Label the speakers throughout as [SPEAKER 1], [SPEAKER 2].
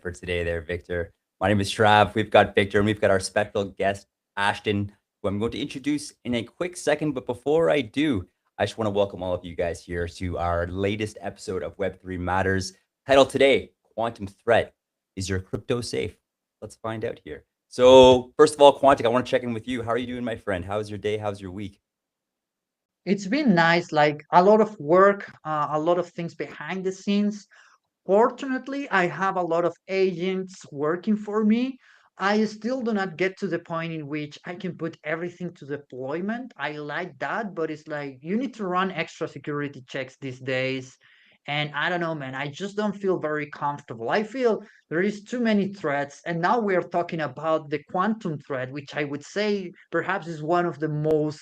[SPEAKER 1] for today there, Victor. My name is Trav. We've got Victor and we've got our special guest, Ashton, who I'm going to introduce in a quick second. But before I do, I just want to welcome all of you guys here to our latest episode of Web3 Matters. Titled today, Quantum Threat. Is your crypto safe? Let's find out here. So, first of all, Quantic, I want to check in with you. How are you doing, my friend? How's your day? How's your week?
[SPEAKER 2] It's been nice, like a lot of work, a lot of things behind the scenes. Fortunately, I have a lot of agents working for me. I still do not get to the point in which I can put everything to deployment. I like that, but it's like you need to run extra security checks these days. And I don't know, man, I just don't feel very comfortable. I feel there is too many threats. And now we're talking about the quantum threat, which I would say perhaps is one of the most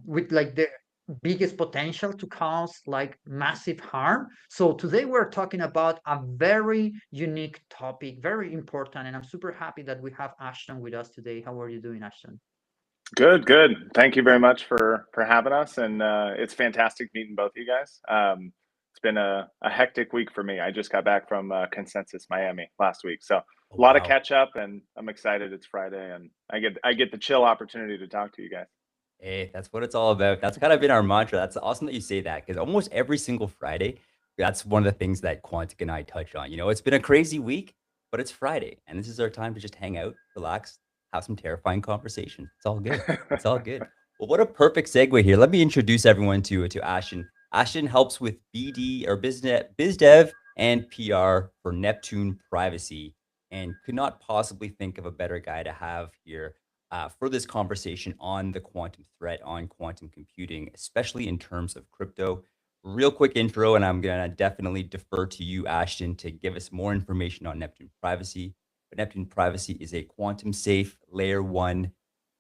[SPEAKER 2] with like the biggest potential to cause like massive harm. So today we're talking about a very unique topic, very important, and I'm super happy that we have Ashton with us today. How are you doing, Ashton?
[SPEAKER 3] Good, good. Thank you very much for having us, and it's fantastic meeting both of you guys. It's been a hectic week for me. I just got back from Consensus Miami last week, so a
[SPEAKER 1] Oh,
[SPEAKER 3] lot of
[SPEAKER 1] wow.
[SPEAKER 3] catch up, and I'm excited. It's Friday, and I get the chill opportunity to talk to you guys.
[SPEAKER 1] Hey, that's what it's all about. That's kind of been our mantra. That's awesome that you say that because almost every single Friday, that's one of the things that Quantic and I touch on. It's been a crazy week, but it's Friday, and this is our time to just hang out, relax, have some terrifying conversation. It's all good. It's all good. Well, what a perfect segue here. Let me introduce everyone to Ashton. Ashton helps with BD or business, biz dev and PR for Neptune Privacy, and could not possibly think of a better guy to have here for this conversation on the quantum threat, on quantum computing, especially in terms of crypto. Real quick intro, and I'm going to definitely defer to you, Ashton, to give us more information on Neptune Privacy. But Neptune Privacy is a quantum safe layer one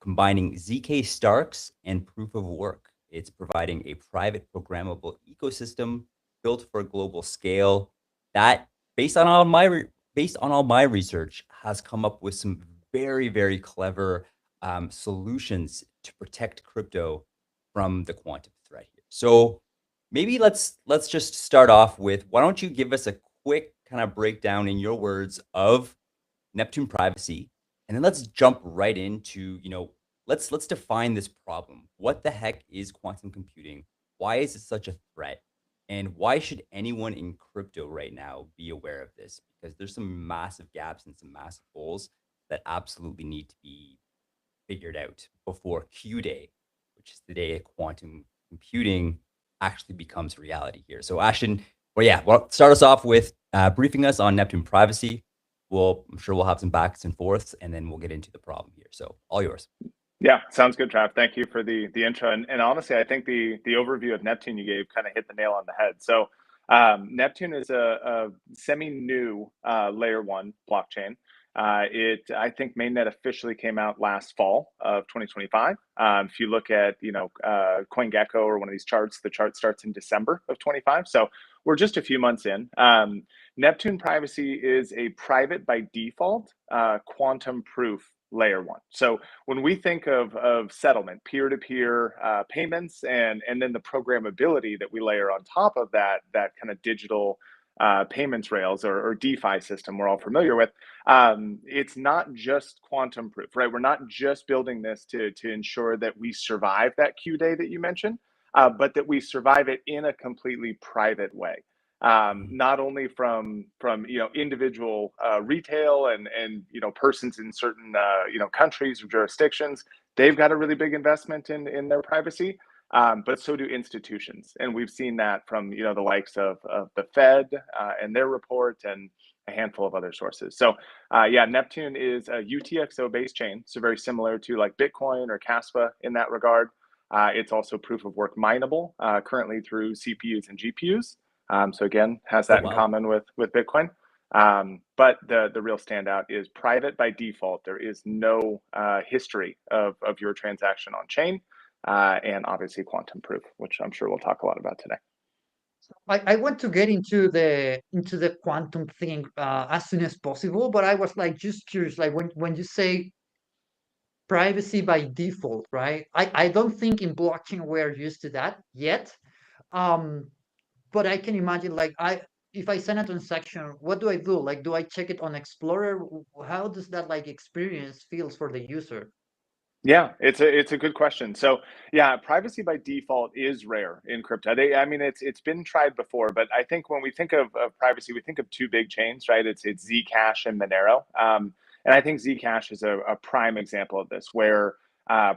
[SPEAKER 1] combining ZK Starks and proof of work. It's providing a private programmable ecosystem built for global scale that, based on all my research, has come up with some very clever solutions to protect crypto from the quantum threat here. So maybe let's just start off with, why don't you give us a quick kind of breakdown in your words of Neptune Privacy, and then let's jump right into, let's define this problem. What the heck is quantum computing? Why is it such a threat? And why should anyone in crypto right now be aware of this? Because there's some massive gaps and some massive holes that absolutely need to be figured out before Q Day, which is the day quantum computing actually becomes reality here. So, Ashton, start us off with briefing us on Neptune Privacy. I'm sure we'll have some backs and forths, and then we'll get into the problem here. So, all yours.
[SPEAKER 3] Yeah, sounds good, Trav. Thank you for the intro, and honestly, I think the overview of Neptune you gave kind of hit the nail on the head. So, Neptune is a semi-new layer one blockchain. It I think mainnet officially came out last fall of 2025. If you look at CoinGecko or one of these charts, the chart starts in December of 25. So we're just a few months in. Neptune Privacy is a private by default quantum proof layer one. So when we think of settlement, peer-to-peer payments, and then the programmability that we layer on top of that kind of digital payments rails or DeFi system we're all familiar with, it's not just quantum proof, right? We're not just building this to ensure that we survive that Q day that you mentioned, but that we survive it in a completely private way.
[SPEAKER 1] Mhm.
[SPEAKER 3] Not only from individual retail and persons in certain countries or jurisdictions, they've got a really big investment in their privacy, but so do institutions, and we've seen that from the likes of the Fed and their report and a handful of other sources. So yeah, Neptune is a UTXO based chain, so very similar to like Bitcoin or Caspa in that regard. It's also proof of work mineable currently through CPUs and GPUs. So again, has
[SPEAKER 1] Oh,
[SPEAKER 3] that in
[SPEAKER 1] wow.
[SPEAKER 3] common with Bitcoin. But the real standout is private by default. There is no history of your transaction on chain, and obviously quantum proof, which I'm sure we'll talk a lot about today.
[SPEAKER 2] I want to get into the quantum thing as soon as possible, but I was like just curious, like when you say privacy by default, right? I don't think in blockchain we're used to that yet. Um, but I can imagine like if I send a transaction, what do I do? Like, do I check it on Explorer? How does that like experience feels for the user?
[SPEAKER 3] Yeah, it's a good question. So yeah, privacy by default is rare in crypto. I mean, it's been tried before, but I think when we think of privacy, we think of two big chains, right? It's Zcash and Monero, and I think Zcash is a prime example of this, where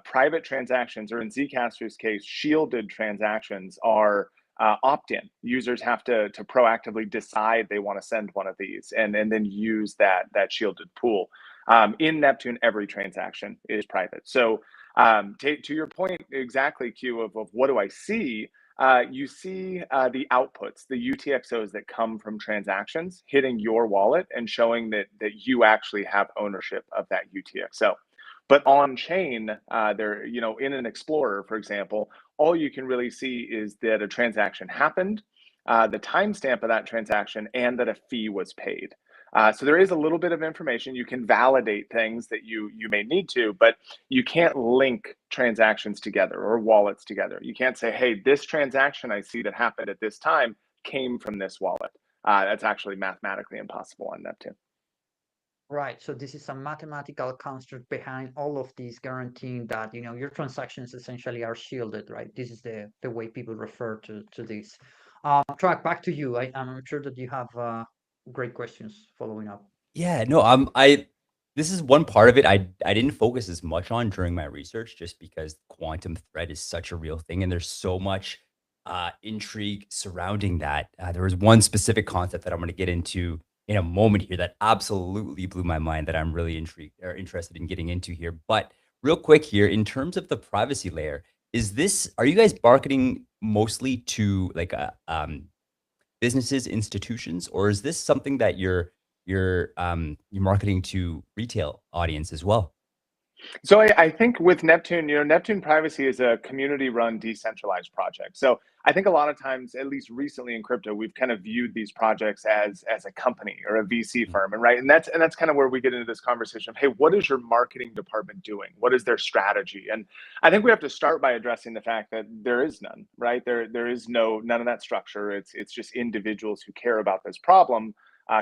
[SPEAKER 3] private transactions, or in Zcash's case, shielded transactions, are opt-in. Users have to proactively decide they want to send one of these, and then use that shielded pool. In Neptune, every transaction is private. So to your point exactly, Q, of what do I see? You see the outputs, the UTXOs that come from transactions hitting your wallet and showing that you actually have ownership of that UTXO. But on chain, there, in an Explorer, for example, all you can really see is that a transaction happened, the timestamp of that transaction, and that a fee was paid. So there is a little bit of information. You can validate things that you may need to, but you can't link transactions together or wallets together. You can't say, hey, this transaction I see that happened at this time came from this wallet. That's actually mathematically impossible on Neptune.
[SPEAKER 2] Right. So this is a mathematical construct behind all of these, guaranteeing that your transactions essentially are shielded, right? This is the way people refer to this. Track, back to you. I'm sure that you have great questions following up.
[SPEAKER 1] Yeah, no, I this is one part of it I didn't focus as much on during my research just because quantum threat is such a real thing and there's so much intrigue surrounding that. There was one specific concept that I'm going to get into in a moment here that absolutely blew my mind that I'm really intrigued or interested in getting into here. But real quick here, in terms of the privacy layer, are you guys marketing mostly to like businesses, institutions, or is this something that you're marketing to retail audience as well?
[SPEAKER 3] So I think with Neptune, Neptune Privacy is a community-run decentralized project. So I think a lot of times, at least recently in crypto, we've kind of viewed these projects as a company or a VC
[SPEAKER 1] Mm.
[SPEAKER 3] firm, and right, and that's kind of where we get into this conversation of, hey, what is your marketing department doing? What is their strategy? And I think we have to start by addressing the fact that there is none, right? There is none of that structure. It's just individuals who care about this problem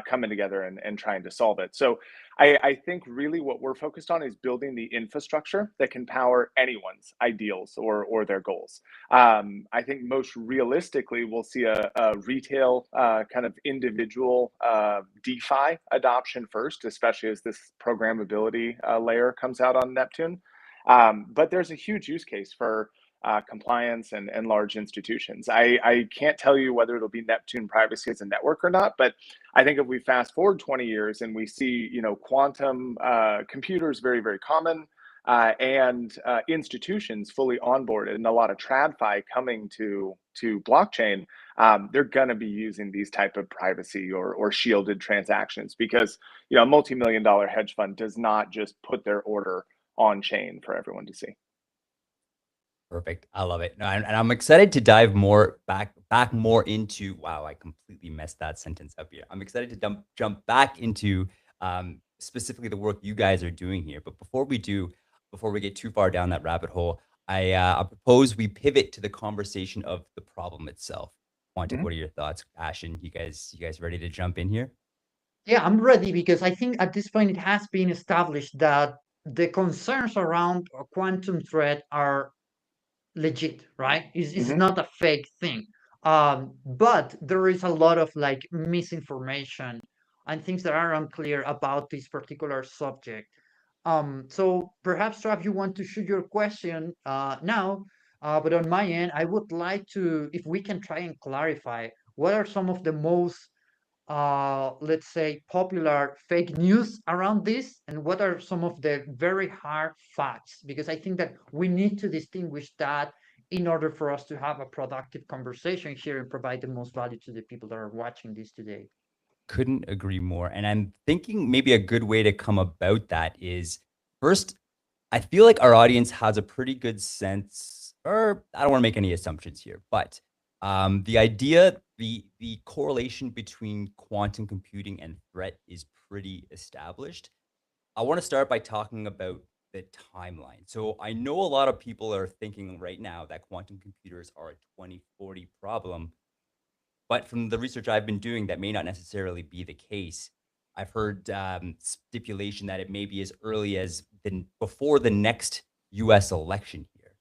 [SPEAKER 3] coming together and trying to solve it. So I think really what we're focused on is building the infrastructure that can power anyone's ideals or their goals. I think most realistically, we'll see a retail kind of individual DeFi adoption first, especially as this programmability layer comes out on Neptune. But there's a huge use case for compliance and large institutions. I can't tell you whether it'll be Neptune Privacy as a network or not, but I think if we fast forward 20 years and we see, quantum computers very, very common, and institutions fully onboarded, and a lot of TradFi coming to blockchain, they're going to be using these type of privacy or shielded transactions, because a multi-million-dollar hedge fund does not just put their order on chain for everyone to see.
[SPEAKER 1] Perfect. I love it. No, and I'm excited to dive back more into. Wow, I completely messed that sentence up here. I'm excited to jump back into specifically the work you guys are doing here. But before we get too far down that rabbit hole, I propose we pivot to the conversation of the problem itself. Quantic,
[SPEAKER 3] Mhm.
[SPEAKER 1] what are your thoughts, Ashen? You guys ready to jump in here?
[SPEAKER 2] Yeah, I'm ready because I think at this point it has been established that the concerns around a quantum threat are legit, right? It's
[SPEAKER 3] Mhm.
[SPEAKER 2] not a fake thing. But there is a lot of like misinformation and things that are unclear about this particular subject. So perhaps, Trav, you want to shoot your question now, but on my end, I would like to, if we can try and clarify, what are some of the most let's say, popular fake news around this, and what are some of the very hard facts? Because I think that we need to distinguish that in order for us to have a productive conversation here and provide the most value to the people that are watching this today.
[SPEAKER 1] Couldn't agree more. And I'm thinking maybe a good way to come about that is first, I feel like our audience has a pretty good sense, or I don't want to make any assumptions here, but the idea, the correlation between quantum computing and threat is pretty established. I want to start by talking about the timeline. So I know a lot of people are thinking right now that quantum computers are a 2040 problem. But from the research I've been doing, that may not necessarily be the case. I've heard stipulation that it may be as early as before the next U.S. election here.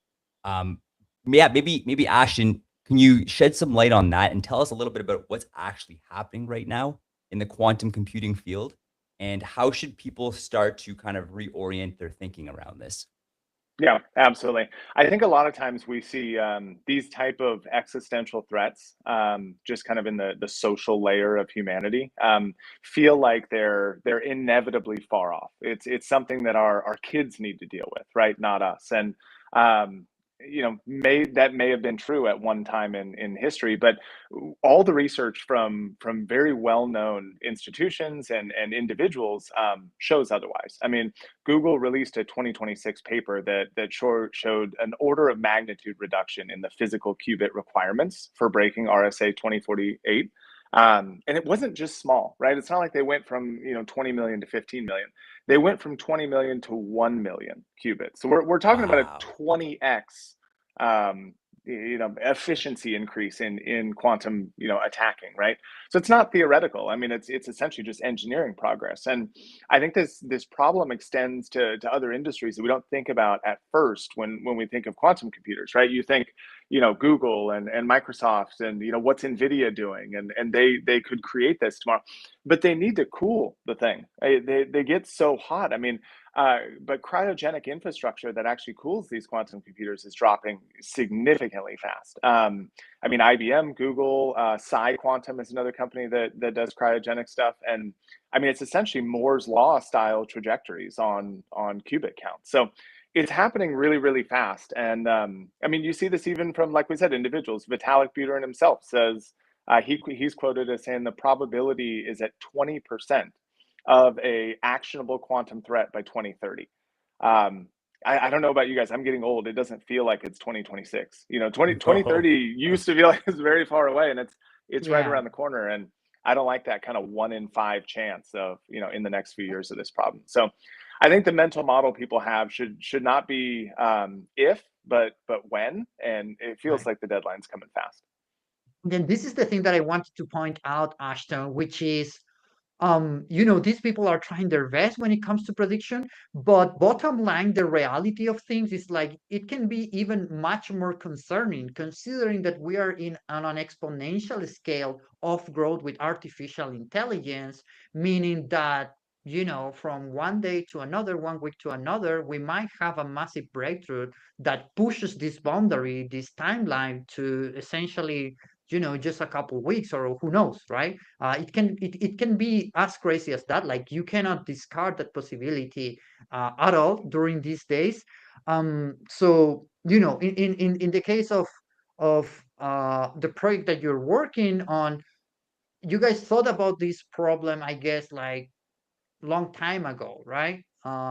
[SPEAKER 1] Um, yeah, maybe Ashton, can you shed some light on that and tell us a little bit about what's actually happening right now in the quantum computing field, and how should people start to kind of reorient their thinking around this?
[SPEAKER 3] Yeah, absolutely. I think a lot of times we see these type of existential threats, just kind of in the social layer of humanity, feel like they're inevitably far off. It's something that our kids need to deal with, right? Not us. And um, may have been true at one time in history, but all the research from very well known institutions and individuals shows otherwise. I mean, Google released a 2026 paper that showed an order of magnitude reduction in the physical qubit requirements for breaking RSA 2048. And it wasn't just small, right? It's not like they went from 20 million to 15 million. They went from 20 million to 1 million qubits. So we're talking about a
[SPEAKER 1] Wow.
[SPEAKER 3] 20x um, efficiency increase in quantum attacking, right? So it's not theoretical. I mean, it's essentially just engineering progress. And I think this problem extends to other industries that we don't think about at first when we think of quantum computers, right? You think, Google and Microsoft and what's Nvidia doing, and they could create this tomorrow, but they need to cool the thing. They get so hot. I mean, but cryogenic infrastructure that actually cools these quantum computers is dropping significantly fast. I mean, IBM, Google, Psi Quantum is another company that does cryogenic stuff, and I mean, it's essentially Moore's law style trajectories on qubit count. So it's happening really, really fast. And I mean, you see this even from, like we said, individuals. Vitalik Buterin himself says he's quoted as saying the probability is at 20% of a actionable quantum threat by 2030. Um, I don't know about you guys. I'm getting old. It doesn't feel like it's 2026. 2030
[SPEAKER 1] No.
[SPEAKER 3] used to feel like it's very far away, and it's right
[SPEAKER 2] Yeah.
[SPEAKER 3] around the corner. And I don't like that kind of 1 in 5 chance of in the next few years of this problem. So I think the mental model people have should not be if, but when, and it feels
[SPEAKER 2] Right.
[SPEAKER 3] like the deadline's coming fast.
[SPEAKER 2] Then this is the thing that I wanted to point out, Ashton, which is these people are trying their best when it comes to prediction, but bottom line, the reality of things is like it can be even much more concerning considering that we are on an exponential scale of growth with artificial intelligence, meaning that from one day to another, 1 week to another, we might have a massive breakthrough that pushes this boundary, this timeline to essentially just a couple weeks or who knows, right? It can be as crazy as that. Like you cannot discard that possibility at all during these days. So in the case of the project that you're working on, you guys thought about this problem, I guess, like long time ago, right?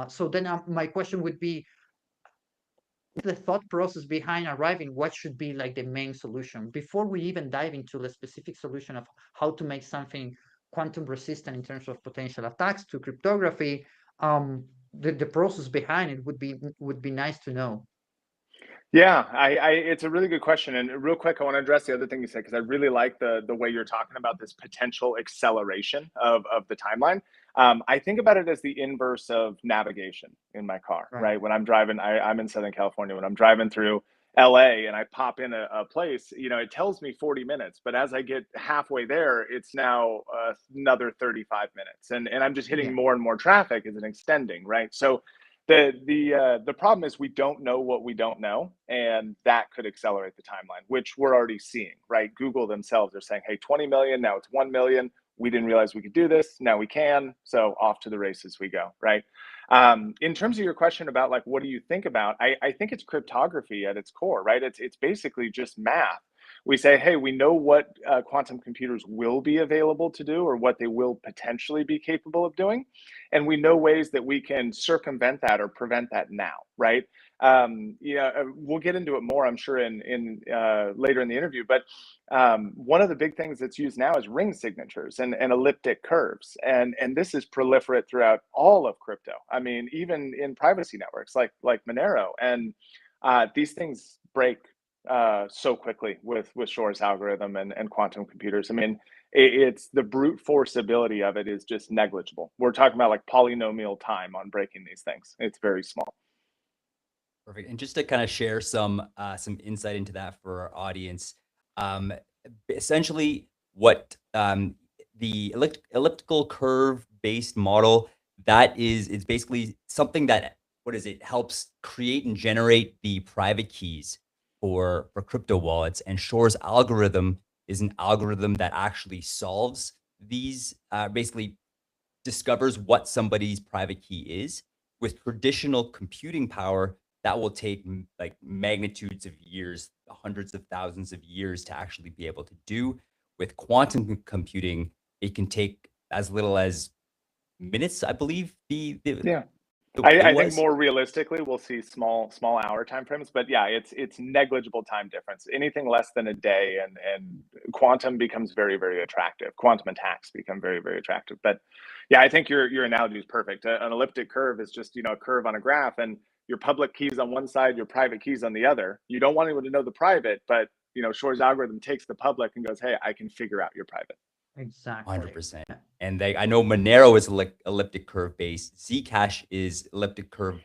[SPEAKER 2] So then my question would be, the thought process behind arriving what should be like the main solution before we even dive into the specific solution of how to make something quantum resistant in terms of potential attacks to cryptography. The process behind it would be nice to know.
[SPEAKER 3] Yeah, it's a really good question. And real quick, I want to address the other thing you said because I really like the way you're talking about this potential acceleration of the timeline. I think about it as the inverse of navigation in my car,
[SPEAKER 2] Right.
[SPEAKER 3] right? When I'm driving, I'm in Southern California. When I'm driving through LA and I pop in a place, it tells me 40 minutes, but as I get halfway there, it's now another 35 minutes, and I'm just hitting
[SPEAKER 2] Yeah.
[SPEAKER 3] more and more traffic as an extending, right? So the problem is we don't know what we don't know, and that could accelerate the timeline, which we're already seeing, right? Google themselves are saying, "Hey, 20 million, now it's 1 million. We didn't realize we could do this. Now we can. So off to the races we go." Right. In terms of your question about like what do you think about, I think it's cryptography at its core, right? It's basically just math. We say, hey, we know what quantum computers will be available to do or what they will potentially be capable of doing, and we know ways that we can circumvent that or prevent that now, right? We'll get into it more, I'm sure, in later in the interview. But one of the big things that's used now is ring signatures and elliptic curves, and this is proliferate throughout all of crypto. I mean, even in privacy networks like Monero, and these things break so quickly with Shor's algorithm and quantum computers. I mean, it's the brute force ability of it is just negligible. We're talking about like polynomial time on breaking these things. It's very small.
[SPEAKER 1] Perfect. And just to kind of share some insight into that for our audience, um, essentially what the elliptical curve based model that is basically something that what is it helps create and generate the private keys for crypto wallets. And Shor's algorithm is an algorithm that actually solves these basically discovers what somebody's private key is. With traditional computing power, that will take like magnitudes of years, hundreds of thousands of years to actually be able to do. With quantum computing, it can take as little as minutes, I believe
[SPEAKER 3] Yeah.
[SPEAKER 1] the
[SPEAKER 3] I,
[SPEAKER 1] thing
[SPEAKER 3] I think
[SPEAKER 1] was.
[SPEAKER 3] more realistically, we'll see small hour timeframes, but yeah, it's negligible time difference. Anything less than a day, and quantum becomes very attractive. Quantum attacks become very attractive. But yeah, I think your analogy is perfect. An elliptic curve is just a curve on a graph, and your public keys on one side, your private keys on the other. You don't want anyone to know the private, but Shor's algorithm takes the public and goes, "Hey, I can figure out your private."
[SPEAKER 2] Exactly.
[SPEAKER 1] 100%. And I know Monero is elliptic curve based. Zcash is elliptic curve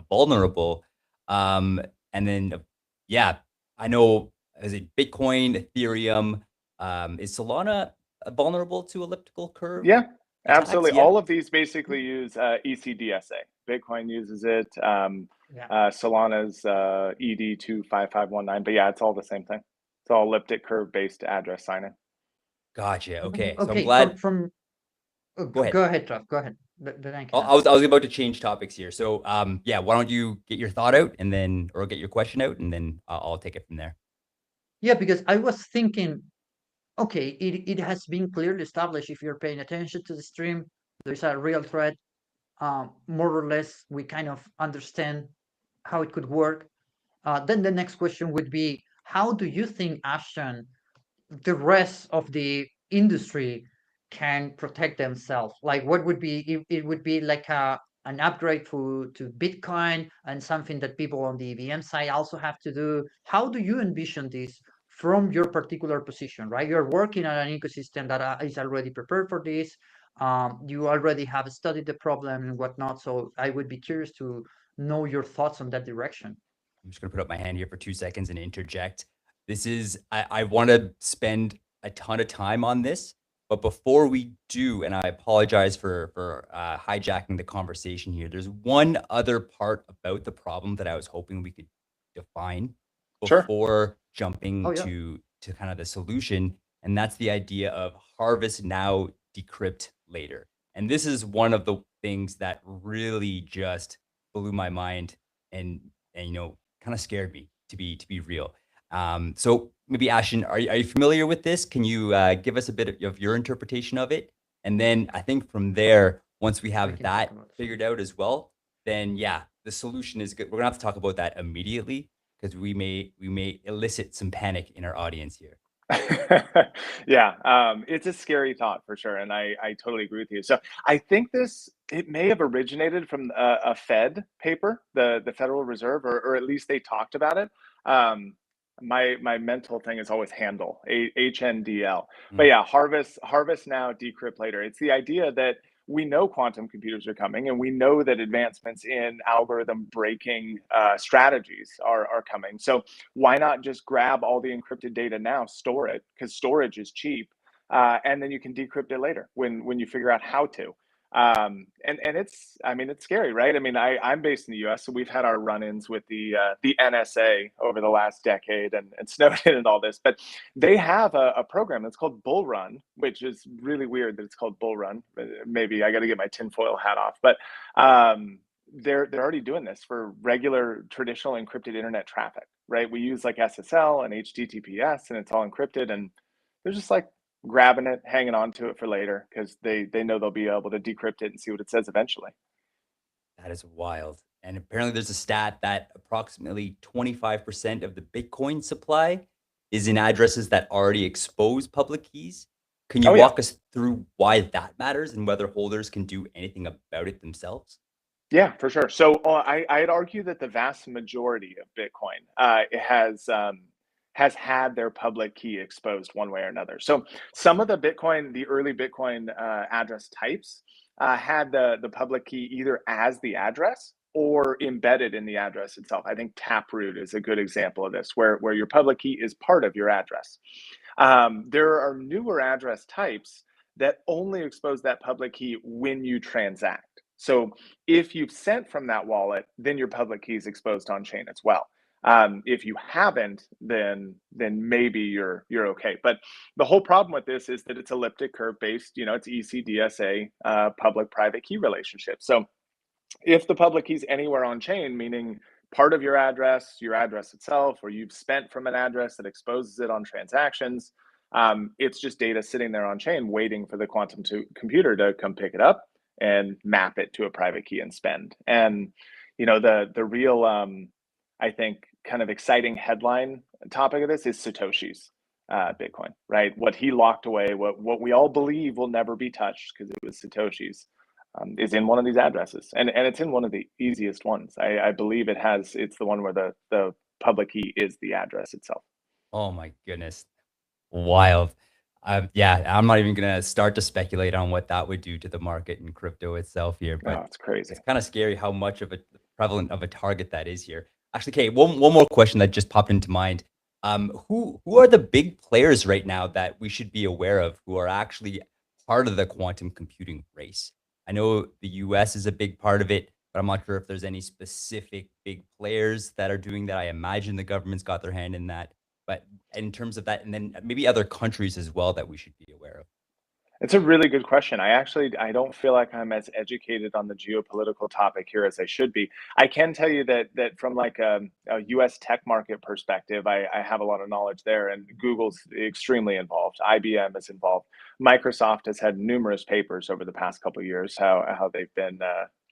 [SPEAKER 1] vulnerable. And then, yeah, I know, is it Bitcoin, Ethereum? Is Solana vulnerable to elliptical curve
[SPEAKER 3] Yeah,
[SPEAKER 1] attacks?
[SPEAKER 3] absolutely.
[SPEAKER 1] Yeah.
[SPEAKER 3] All of these basically use ECDSA. Bitcoin uses it.
[SPEAKER 2] Yeah.
[SPEAKER 3] Solana's ED25519. But yeah, it's all the same thing. It's all elliptic curve based address signing.
[SPEAKER 1] Gotcha. Okay. So I'm
[SPEAKER 2] Okay,
[SPEAKER 1] glad. Go ahead.
[SPEAKER 2] go ahead, Trav. Go ahead. Then I can
[SPEAKER 1] I was about to change topics here. So yeah, why don't you get your thought out and then, or get your question out, and then I'll take it from there.
[SPEAKER 2] Yeah, because I was thinking, okay, it has been clearly established if you're paying attention to the stream, there's a real threat. More or less, we kind of understand how it could work. Then the next question would be, how do you think, Ashton, the rest of the industry can protect themselves? Like, what would be, it would be like an upgrade to Bitcoin and something that people on the EVM side also have to do. How do you envision this from your particular position, right? You're working on an ecosystem that is already prepared for this. You already have studied the problem and whatnot. So I would be curious to know your thoughts on that direction.
[SPEAKER 1] I'm just going to put up my hand here for 2 seconds and interject. This is, I want to spend a ton of time on this, but before we do, and I apologize for hijacking the conversation here, there's one other part about the problem that I was hoping we could define
[SPEAKER 3] Sure.
[SPEAKER 1] before jumping
[SPEAKER 2] Oh, yeah.
[SPEAKER 1] to kind of the solution, and that's the idea of harvest now, decrypt later. And this is one of the things that really just blew my mind and kind of scared me, to be real. So maybe Ashton, are you familiar with this? Can you give us a bit of your interpretation of it? And then I think from there, once we have
[SPEAKER 2] can talk
[SPEAKER 1] that
[SPEAKER 2] about it.
[SPEAKER 1] figured out as well, then yeah, the solution is good. We're gonna have to talk about that immediately because we may elicit some panic in our audience here.
[SPEAKER 3] Yeah, it's a scary thought for sure, and I totally agree with you. So I think it may have originated from a Fed paper, the Federal Reserve, or at least they talked about it. My mental thing is always handle, HNDL. But yeah, harvest now, decrypt later. It's the idea that we know quantum computers are coming, and we know that advancements in algorithm breaking strategies are coming. So why not just grab all the encrypted data now, store it, because storage is cheap, and then you can decrypt it later when you figure out how to. And it's scary, right? I mean, I'm based in the U.S., so we've had our run-ins with the NSA over the last decade and Snowden and all this, but they have a program that's called Bull Run, which is really weird that it's called Bull Run. Maybe I got to get my tinfoil hat off, but they're already doing this for regular traditional encrypted internet traffic, right? We use like SSL and HTTPS, and it's all encrypted, and they're just like grabbing it, hanging on to it for later because they know they'll be able to decrypt it and see what it says eventually.
[SPEAKER 1] That is wild. And apparently there's a stat that approximately 25% of the Bitcoin supply is in addresses that already expose public keys. Can you walk us through why that matters and whether holders can do anything about it themselves?
[SPEAKER 3] Yeah, for sure. So I'd argue that the vast majority of Bitcoin it has has had their public key exposed one way or another. So some of the early Bitcoin address types had the public key either as the address or embedded in the address itself. I think Taproot is a good example of this, where your public key is part of your address. There are newer address types that only expose that public key when you transact. So if you've sent from that wallet, then your public key is exposed on chain as well. If you haven't, then maybe you're okay. But the whole problem with this is that it's elliptic curve based. It's ECDSA, public-private key relationship. So if the public key is anywhere on chain, meaning part of your address itself, or you've spent from an address that exposes it on transactions, it's just data sitting there on chain waiting for the quantum computer to come pick it up and map it to a private key and spend. And the real I think kind of exciting headline topic of this is Satoshi's Bitcoin, right? What he locked away, what we all believe will never be touched because it was Satoshi's, is in one of these addresses, and it's in one of the easiest ones. I believe it's the one where the public key is the address itself.
[SPEAKER 1] Oh my goodness. Wild. Yeah, I'm not even gonna start to speculate on what that would do to the market and crypto itself here,
[SPEAKER 3] Oh,
[SPEAKER 1] but
[SPEAKER 3] it's crazy.
[SPEAKER 1] it's kind of scary how much of a prevalent of a target that is here. Actually, okay, one more question that just popped into mind. Who are the big players right now that we should be aware of who are actually part of the quantum computing race? I know the US is a big part of it, but I'm not sure if there's any specific big players that are doing that. I imagine the government's got their hand in that. But in terms of that, and then maybe other countries as well that we should be aware of.
[SPEAKER 3] It's a really good question. I don't feel like I'm as educated on the geopolitical topic here as I should be. I can tell you that from like a US tech market perspective, I have a lot of knowledge there, and Google's extremely involved. IBM is involved. Microsoft has had numerous papers over the past couple of years how they've been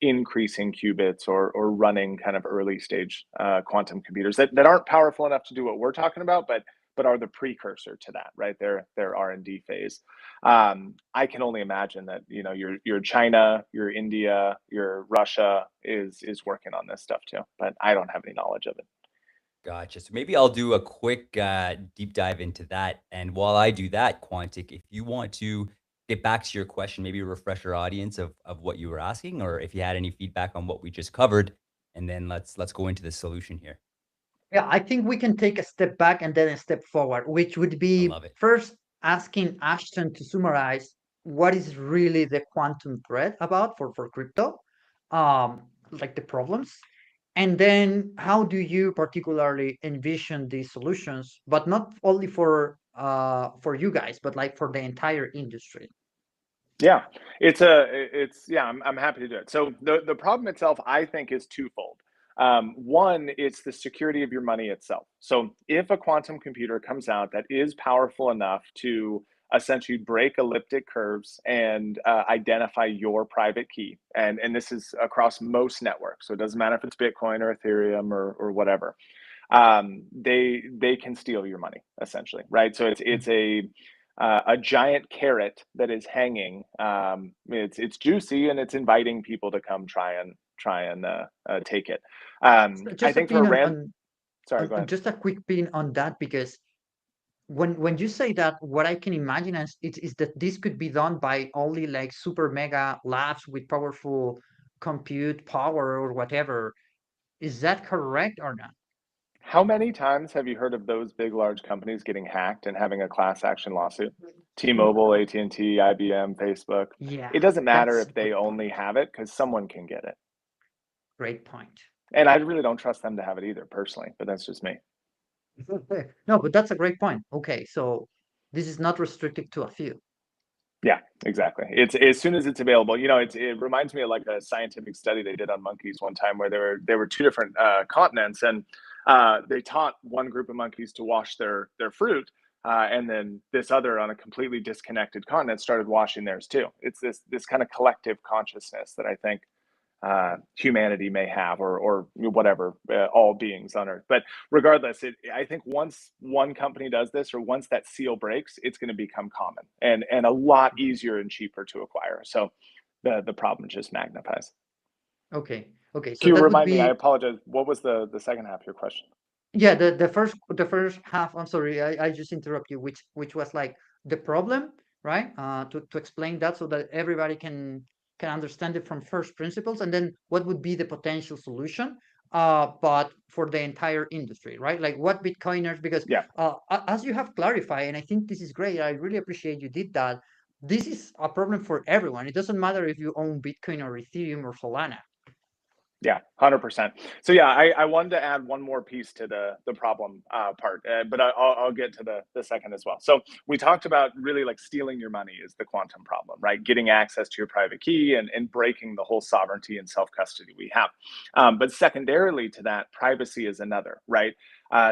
[SPEAKER 3] increasing qubits or running kind of early stage quantum computers that aren't powerful enough to do what we're talking about, but are the precursor to that, right? Their R&D phase. I can only imagine that your China, your India, your Russia is working on this stuff too, but I don't have any knowledge of it.
[SPEAKER 1] Gotcha. So maybe I'll do a quick deep dive into that. And while I do that, Quantic, if you want to get back to your question, maybe refresh our audience of what you were asking, or if you had any feedback on what we just covered, and then let's go into the solution here.
[SPEAKER 2] Yeah, I think we can take a step back and then a step forward, which would
[SPEAKER 1] I
[SPEAKER 2] be
[SPEAKER 1] love it.
[SPEAKER 2] first asking Ashton to summarize what is really the quantum threat about for crypto, like the problems, and then how do you particularly envision these solutions, but not only for you guys, but like for the entire industry.
[SPEAKER 3] Yeah, I'm happy to do it. So the problem itself, I think, is twofold. One, it's the security of your money itself. So if a quantum computer comes out that is powerful enough to essentially break elliptic curves and identify your private key, and this is across most networks, so it doesn't matter if it's Bitcoin or Ethereum or whatever, they can steal your money essentially, right? So it's a giant carrot that is hanging. It's juicy and it's inviting people to come try and take it. I
[SPEAKER 2] Just a
[SPEAKER 3] think for a
[SPEAKER 2] pin
[SPEAKER 3] rand. Sorry, go ahead.
[SPEAKER 2] just a quick pin on that, because when you say that, what I can imagine is that this could be done by only like super mega labs with powerful compute power or whatever. Is that correct or not?
[SPEAKER 3] How many times have you heard of those big, large companies getting hacked and having a class action lawsuit? T-Mobile, AT&T, IBM, Facebook.
[SPEAKER 2] Yeah,
[SPEAKER 3] It doesn't matter
[SPEAKER 2] that's
[SPEAKER 3] if
[SPEAKER 2] a
[SPEAKER 3] they
[SPEAKER 2] good
[SPEAKER 3] only
[SPEAKER 2] point.
[SPEAKER 3] have it because someone can get it.
[SPEAKER 2] Great point.
[SPEAKER 3] And I really don't trust them to have it either, personally, but that's just me.
[SPEAKER 2] No, but that's a great point. Okay, so this is not restricted to a few.
[SPEAKER 3] Yeah, exactly. It's as soon as it's available. It reminds me of like a scientific study they did on monkeys one time, where there were two different continents, and they taught one group of monkeys to wash their fruit, and then this other on a completely disconnected continent started washing theirs too. It's this kind of collective consciousness that I think humanity may have, or whatever, all beings on Earth. But regardless, I think once one company does this, or once that seal breaks, it's going to become common and a lot easier and cheaper to acquire. So the problem just magnifies.
[SPEAKER 2] Okay, okay, so
[SPEAKER 3] Can you
[SPEAKER 2] that would
[SPEAKER 3] remind me? I
[SPEAKER 2] be
[SPEAKER 3] apologize. What was the second half of your question?
[SPEAKER 2] Yeah, the first half. I'm sorry, I just interrupt you, which was like the problem, right? To explain that so that everybody can understand it from first principles, and then what would be the potential solution, but for the entire industry, right? Like what Bitcoiners, because
[SPEAKER 3] Yeah.
[SPEAKER 2] as you have clarified, and I think this is great. I really appreciate you did that. This is a problem for everyone. It doesn't matter if you own Bitcoin or Ethereum or Solana.
[SPEAKER 3] Yeah, 100%. So yeah, I wanted to add one more piece to the problem part, but I'll get to the second as well. So we talked about really like stealing your money is the quantum problem, right? Getting access to your private key and breaking the whole sovereignty and self custody we have. But secondarily to that, privacy is another, right?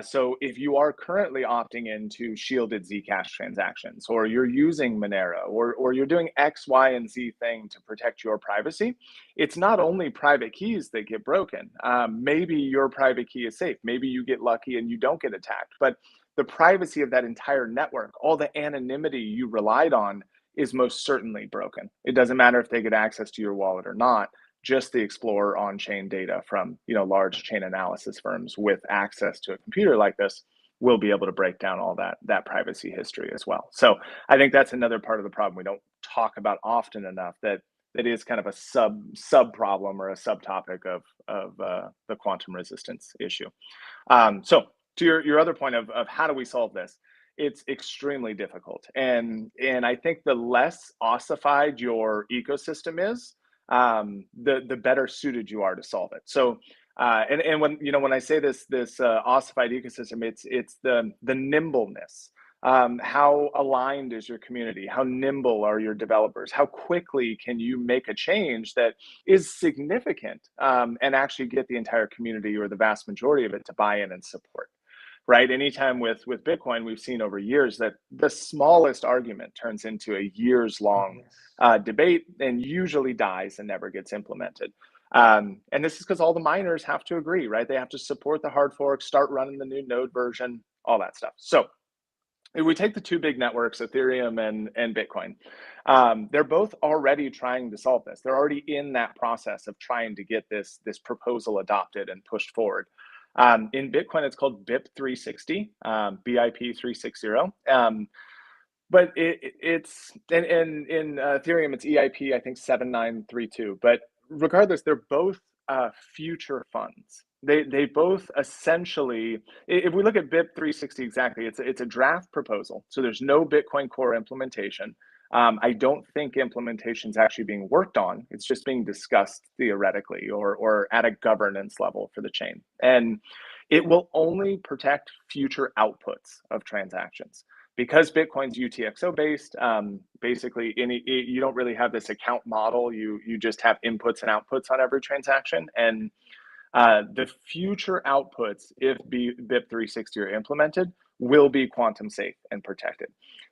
[SPEAKER 3] So if you are currently opting into shielded Zcash transactions, or you're using Monero, or you're doing X, Y, and Z thing to protect your privacy, it's not only private keys that get broken. Maybe your private key is safe. Maybe you get lucky and you don't get attacked. But the privacy of that entire network, all the anonymity you relied on, is most certainly broken. It doesn't matter if they get access to your wallet or not. Just the Explorer on-chain data from large chain analysis firms with access to a computer like this will be able to break down all that privacy history as well. So I think that's another part of the problem we don't talk about often enough, that is kind of a sub problem or a subtopic of the quantum resistance issue. So to your other point of how do we solve this, it's extremely difficult, and I think the less ossified your ecosystem is, the better suited you are to solve it. So and when I say this ossified ecosystem, it's the nimbleness. How aligned is your community? How nimble are your developers? How quickly can you make a change that is significant, and actually get the entire community or the vast majority of it to buy in and support? Right? Anytime with Bitcoin, we've seen over years that the smallest argument turns into a years long
[SPEAKER 2] Yes.
[SPEAKER 3] debate and usually dies and never gets implemented. And this is because all the miners have to agree, right? They have to support the hard fork, start running the new node version, all that stuff. So if we take the two big networks, Ethereum and Bitcoin, they're both already trying to solve this. They're already in that process of trying to get this proposal adopted and pushed forward. In Bitcoin, it's called BIP 360, BIP 360. But it's in Ethereum, it's EIP, I think 7932. But regardless, they're both future funds. They both essentially, if we look at BIP 360 exactly, it's a draft proposal. So there's no Bitcoin Core implementation. I don't think implementation is actually being worked on. It's just being discussed theoretically or at a governance level for the chain. And it will only protect future outputs of transactions. Because Bitcoin's UTXO based, basically you don't really have this account model. You just have inputs and outputs on every transaction. And the future outputs, if BIP 360 are implemented, will be quantum safe and protected.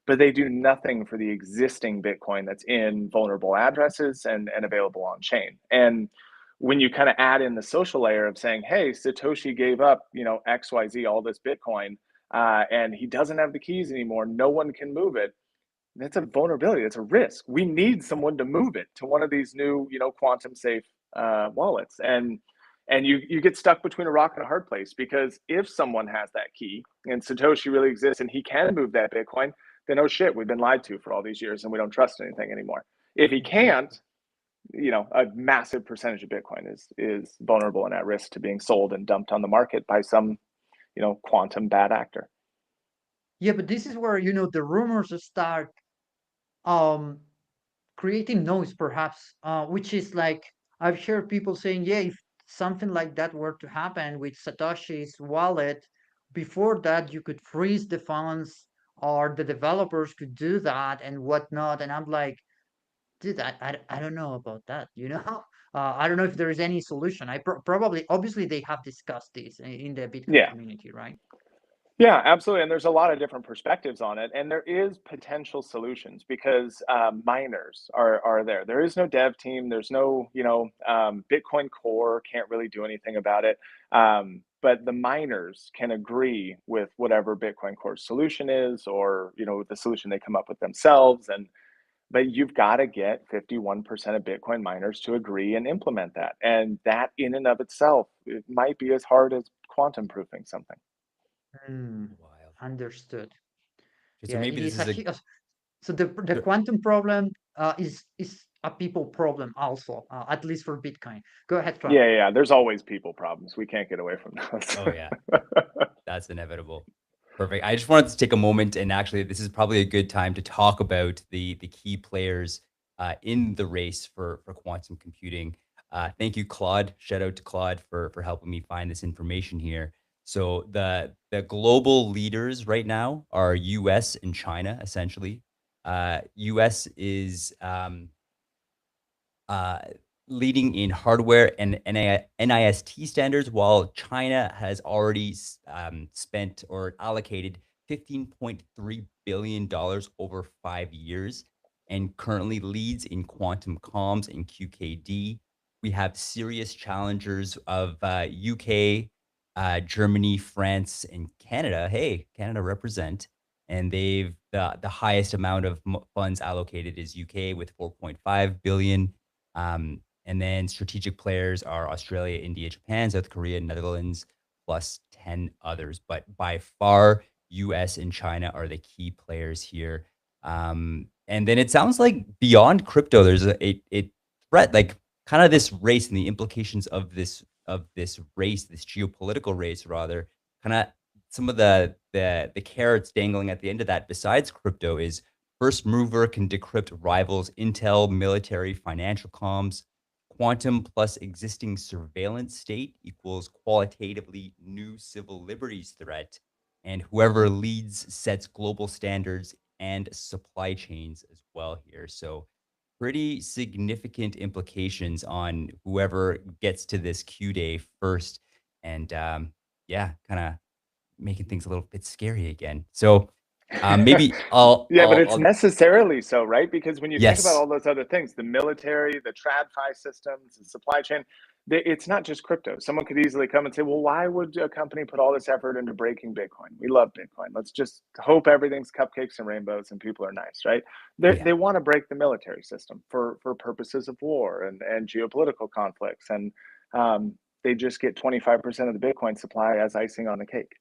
[SPEAKER 3] But they do nothing for the existing Bitcoin that's in vulnerable addresses and available on chain. And when you kind of add in the social layer of saying, hey, Satoshi gave up, XYZ, all this Bitcoin, and he doesn't have the keys anymore, no one can move it. That's a vulnerability. That's a risk. We need someone to move it to one of these new, quantum safe wallets. And you get stuck between a rock and a hard place, because if someone has that key and Satoshi really exists and he can move that Bitcoin, then oh shit, we've been lied to for all these years and we don't trust anything anymore. If he can't, a massive percentage of Bitcoin is vulnerable and at risk to being sold and dumped on the market by some, quantum bad actor.
[SPEAKER 2] Yeah, but this is where the rumors start um creating noise, perhaps, which is like I've heard people saying, yeah, if something like that were to happen with Satoshi's wallet, before that you could freeze the funds, or the developers could do that and whatnot. And I'm like, dude, I don't know about that, I don't know if there is any solution. Probably, obviously, they have discussed this in the Bitcoin
[SPEAKER 3] Yeah.
[SPEAKER 2] community, right?
[SPEAKER 3] Yeah, absolutely. And there's a lot of different perspectives on it. And there is potential solutions because miners are there. There is no dev team. There's no, Bitcoin Core can't really do anything about it. But the miners can agree with whatever Bitcoin Core's solution is, or, the solution they come up with themselves. But you've got to get 51% of Bitcoin miners to agree and implement that. And that in and of itself, it might be as hard as quantum proofing something.
[SPEAKER 2] Mm,
[SPEAKER 1] Wild.
[SPEAKER 2] understood.
[SPEAKER 1] So
[SPEAKER 2] Yeah,
[SPEAKER 1] maybe
[SPEAKER 2] it
[SPEAKER 1] this
[SPEAKER 2] is
[SPEAKER 1] is a
[SPEAKER 2] so the quantum problem is a people problem also, at least for Bitcoin. Go ahead, Trav.
[SPEAKER 3] Yeah. There's always people problems. We can't get away from
[SPEAKER 1] oh yeah,
[SPEAKER 3] those.
[SPEAKER 1] that's inevitable. Perfect. I just wanted to take a moment, and actually, this is probably a good time to talk about the key players in the race for quantum computing. Thank you, Claude. Shout out to Claude for helping me find this information here. So the global leaders right now are U.S. and China, essentially. U.S. is uh, leading in hardware and NIST standards, while China has already spent or allocated $15.3 billion over 5 years and currently leads in quantum comms and QKD. We have serious challengers of UK, Germany, France, and Canada. Hey, Canada represent. And they've the highest amount of funds allocated is UK with 4.5 billion. And then strategic players are Australia, India, Japan, South Korea, Netherlands, plus 10 others. But by far, US and China are the key players here. And then it sounds like beyond crypto, there's a threat, like kind of this race and the implications of this race, this geopolitical race, rather, kind of some of the carrots dangling at the end of that, besides crypto, is first mover can decrypt rivals intel, military, financial comms. Quantum plus existing surveillance state equals qualitatively new civil liberties threat. And whoever leads sets global standards and supply chains as well here. So pretty significant implications on whoever gets to this Q day first. And yeah, kind of making things a little bit scary again. So maybe
[SPEAKER 3] Yeah, but it's
[SPEAKER 1] I'll
[SPEAKER 3] necessarily so, right? Because when you think about
[SPEAKER 1] yes,
[SPEAKER 3] all those other things, the military, the TradFi systems, the supply chain, it's not just crypto. Someone could easily come and say, well, why would a company put all this effort into breaking Bitcoin? We love Bitcoin. Let's just hope everything's cupcakes and rainbows and people are nice, right?
[SPEAKER 1] yeah,
[SPEAKER 3] They want to break the military system for purposes of war and geopolitical conflicts. And they just get 25% of the Bitcoin supply as icing on the cake.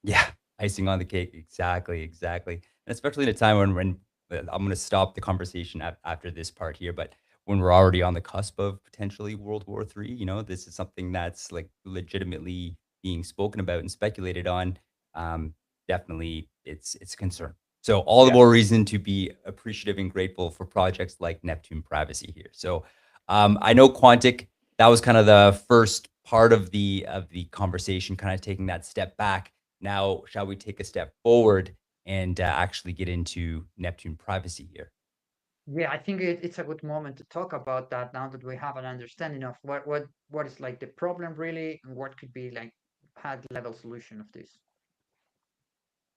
[SPEAKER 1] yeah, icing on the cake. Exactly, exactly. And especially in a time when I'm going to stop the conversation after this part here, but when we're already on the cusp of potentially World War III, this is something that's like legitimately being spoken about and speculated on. Um, Definitely, it's a concern. So all the
[SPEAKER 3] Yeah.
[SPEAKER 1] more reason to be appreciative and grateful for projects like Neptune Privacy here. So I know Quantic, that was kind of the first part of the conversation, kind of taking that step back. Now, shall we take a step forward and actually get into Neptune Privacy here?
[SPEAKER 2] Yeah, I think it's a good moment to talk about that now that we have an understanding of what is like the problem really and what could be like high level solution of this.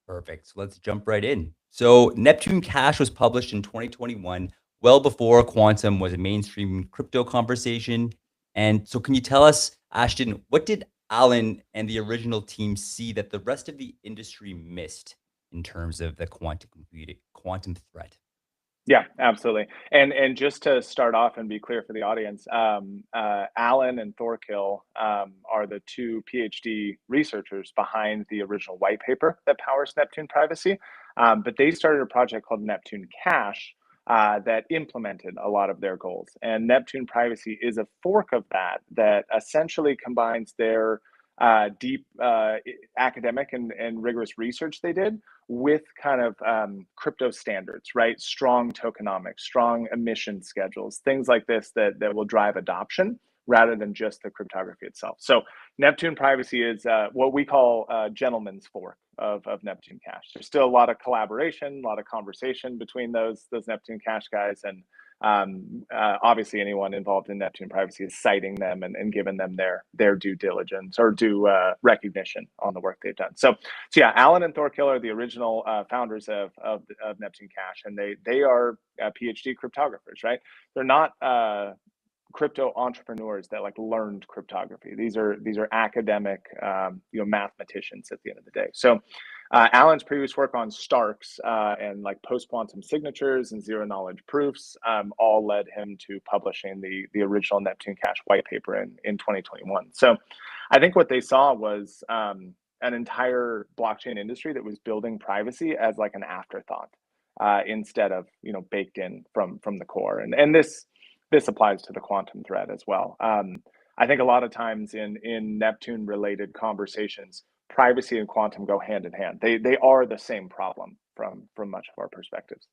[SPEAKER 1] Perfect. So let's jump right in. So Neptune Cash was published in 2021, well before quantum was a mainstream crypto conversation. And so, can you tell us, Ashton, what did Alan and the original team see that the rest of the industry missed in terms of the quantum computing, quantum threat?
[SPEAKER 3] Yeah, absolutely. And just to start off and be clear for the audience, Alan and Thorkill are the two PhD researchers behind the original white paper that powers Neptune Privacy. But they started a project called Neptune Cash that implemented a lot of their goals. And Neptune Privacy is a fork of that essentially combines their deep academic and rigorous research they did with kind of crypto standards, right? Strong tokenomics, strong emission schedules, things like this that will drive adoption rather than just the cryptography itself. So Neptune Privacy is what we call a gentleman's fork of Neptune Cash. There's still a lot of collaboration, a lot of conversation between those Neptune Cash guys, and obviously anyone involved in Neptune Privacy is citing them and giving them their due diligence or due recognition on the work they've done. So yeah, Alan and Thorkill are the original founders of Neptune Cash, and they are PhD cryptographers, right? They're not crypto entrepreneurs that like learned cryptography. These are academic, mathematicians at the end of the day. So Alan's previous work on Starks and like post-quantum signatures and zero knowledge proofs all led him to publishing the original Neptune Cash white paper in 2021. So I think what they saw was an entire blockchain industry that was building privacy as like an afterthought, instead of, you know, baked in from the core. And this applies to the quantum thread as well. I think a lot of times in Neptune related conversations, privacy and quantum go hand in hand. They are the same problem from much of our perspectives.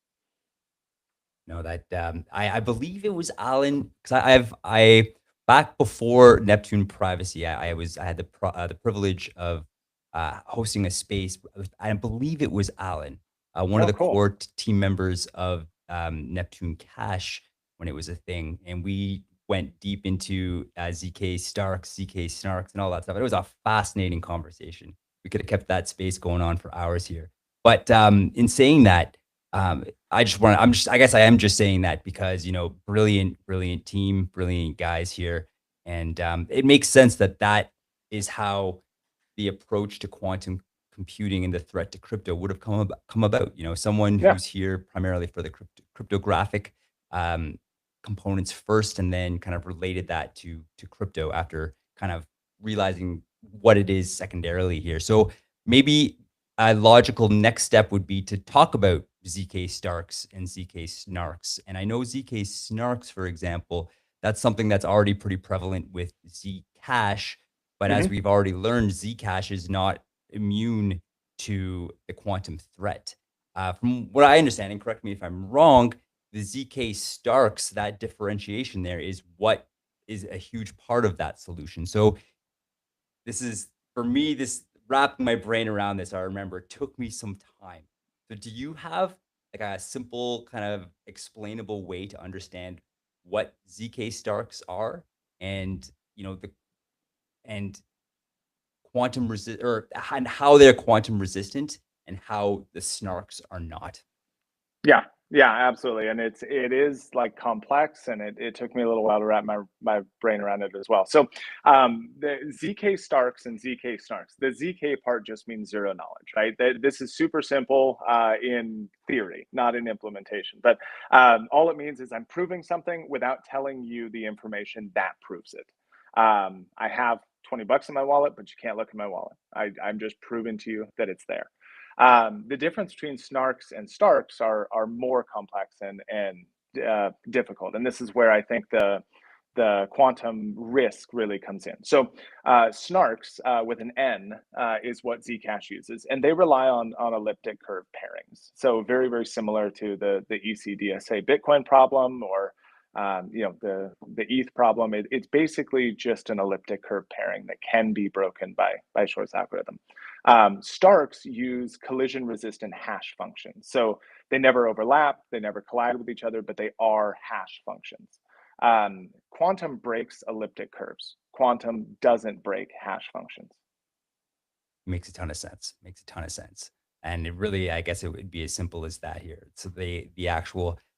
[SPEAKER 1] No, that I believe it was Alan because I back before Neptune Privacy, I had the privilege of hosting a space. I believe it was Alan, one of
[SPEAKER 3] Oh,
[SPEAKER 1] the
[SPEAKER 3] cool.
[SPEAKER 1] core team members of Neptune Cash when it was a thing, and we went deep into ZK Starks, ZK Snarks, and all that stuff. It was a fascinating conversation. We could have kept that space going on for hours here, but in saying that. I guess I am just saying that because, you know, brilliant team, brilliant guys here. And it makes sense that that is how the approach to quantum computing and the threat to crypto would have come about. You know, someone
[SPEAKER 3] Yeah.
[SPEAKER 1] who's here primarily for the cryptographic um, components first, and then kind of related that to crypto after kind of realizing what it is secondarily here. So maybe a logical next step would be to talk about ZK Starks and ZK Snarks. And I know ZK Snarks, for example, that's something that's already pretty prevalent with Zcash. But as
[SPEAKER 3] Mhm.
[SPEAKER 1] we've already learned, Zcash is not immune to the quantum threat. From what I understand, and correct me if I'm wrong, the ZK Starks, that differentiation there is what is a huge part of that solution. So this is for me, this wrapping my brain around this, I remember took me some time. So do you have like a simple kind of explainable way to understand what ZK Starks are and you know the and quantum resist or and how they're quantum resistant and how the snarks are not?
[SPEAKER 3] Yeah, yeah, absolutely. And it is like complex, and it took me a little while to wrap my brain around it as well. So the ZK Starks and ZK Snarks, the ZK part just means zero knowledge, right? This is super simple in theory, not in implementation. But all it means is I'm proving something without telling you the information that proves it. I have $20 in my wallet, but you can't look in my wallet. I'm just proving to you that it's there. The difference between snarks and starks are more complex and difficult, and this is where I think the quantum risk really comes in. So snarks with an N is what Zcash uses, and they rely on elliptic curve pairings. So very similar to the ECDSA Bitcoin problem or you know the ETH problem. It's basically just an elliptic curve pairing that can be broken by Shor's algorithm. Starks use collision resistant hash functions. So they never overlap, they never collide with each other, but they are hash functions. Quantum breaks elliptic curves. Quantum doesn't break hash functions.
[SPEAKER 1] Makes a ton of sense. Makes a ton of sense. And it really, I guess it would be as simple as that here. So the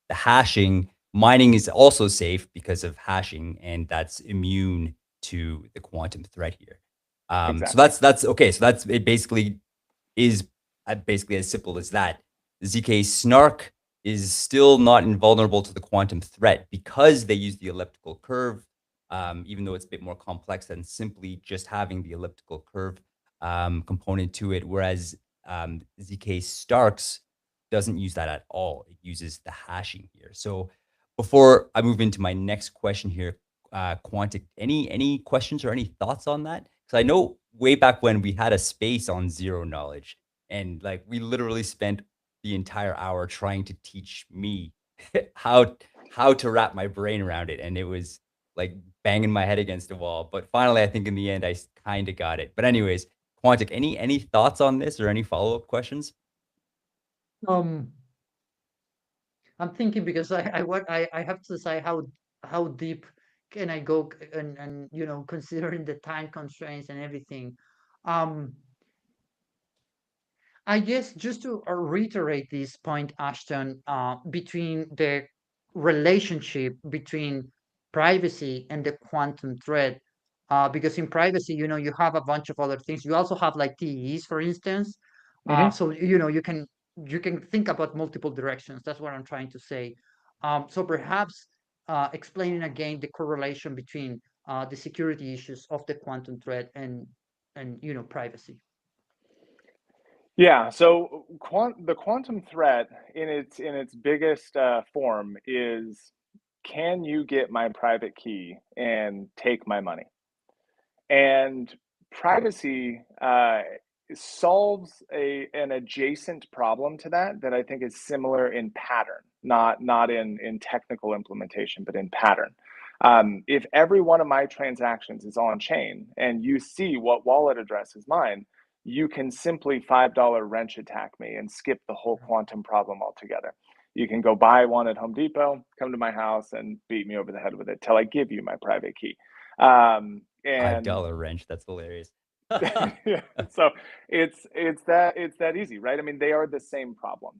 [SPEAKER 1] hashing mining is also safe because of hashing, and that's immune to the quantum threat here. So
[SPEAKER 3] Exactly.
[SPEAKER 1] that's okay. So that's it. Basically, is basically as simple as that. ZK Snark is still not invulnerable to the quantum threat because they use the elliptical curve, even though it's a bit more complex than simply just having the elliptical curve component to it. Whereas ZK Starks doesn't use that at all. It uses the hashing here. So before I move into my next question here, Quantic, any questions or any thoughts on that? Because I know way back when we had a space on zero knowledge, and like we literally spent the entire hour trying to teach me how how to wrap my brain around it, and it was like banging my head against the wall. But finally, I think in the end, I kind of got it. But anyways, Quantic, any thoughts on this or any follow up questions?
[SPEAKER 2] Um, I'm thinking because I have to decide how deep can I go and you know considering the time constraints and everything. Um, I guess just to reiterate this point, Ashton, between the relationship between privacy and the quantum threat, because in privacy, you know, you have a bunch of other things. You also have like TEs, for instance.
[SPEAKER 3] Hmm.
[SPEAKER 2] So you know, you can think about multiple directions. That's what I'm trying to say. So perhaps explaining again the correlation between the security issues of the quantum threat and you know privacy.
[SPEAKER 3] Yeah, so the quantum threat in its biggest form is, can you get my private key and take my money? And privacy solves an adjacent problem to that I think is similar in pattern, not in technical implementation, but in pattern. If every one of my transactions is on chain and you see what wallet address is mine, you can simply $5 wrench attack me and skip the whole quantum problem altogether. You can go buy one at Home Depot, come to my house, and beat me over the head with it till I give you my private key. And
[SPEAKER 1] $5 wrench. That's hilarious.
[SPEAKER 3] yeah, so it's that easy, right? I mean, they are the same problem.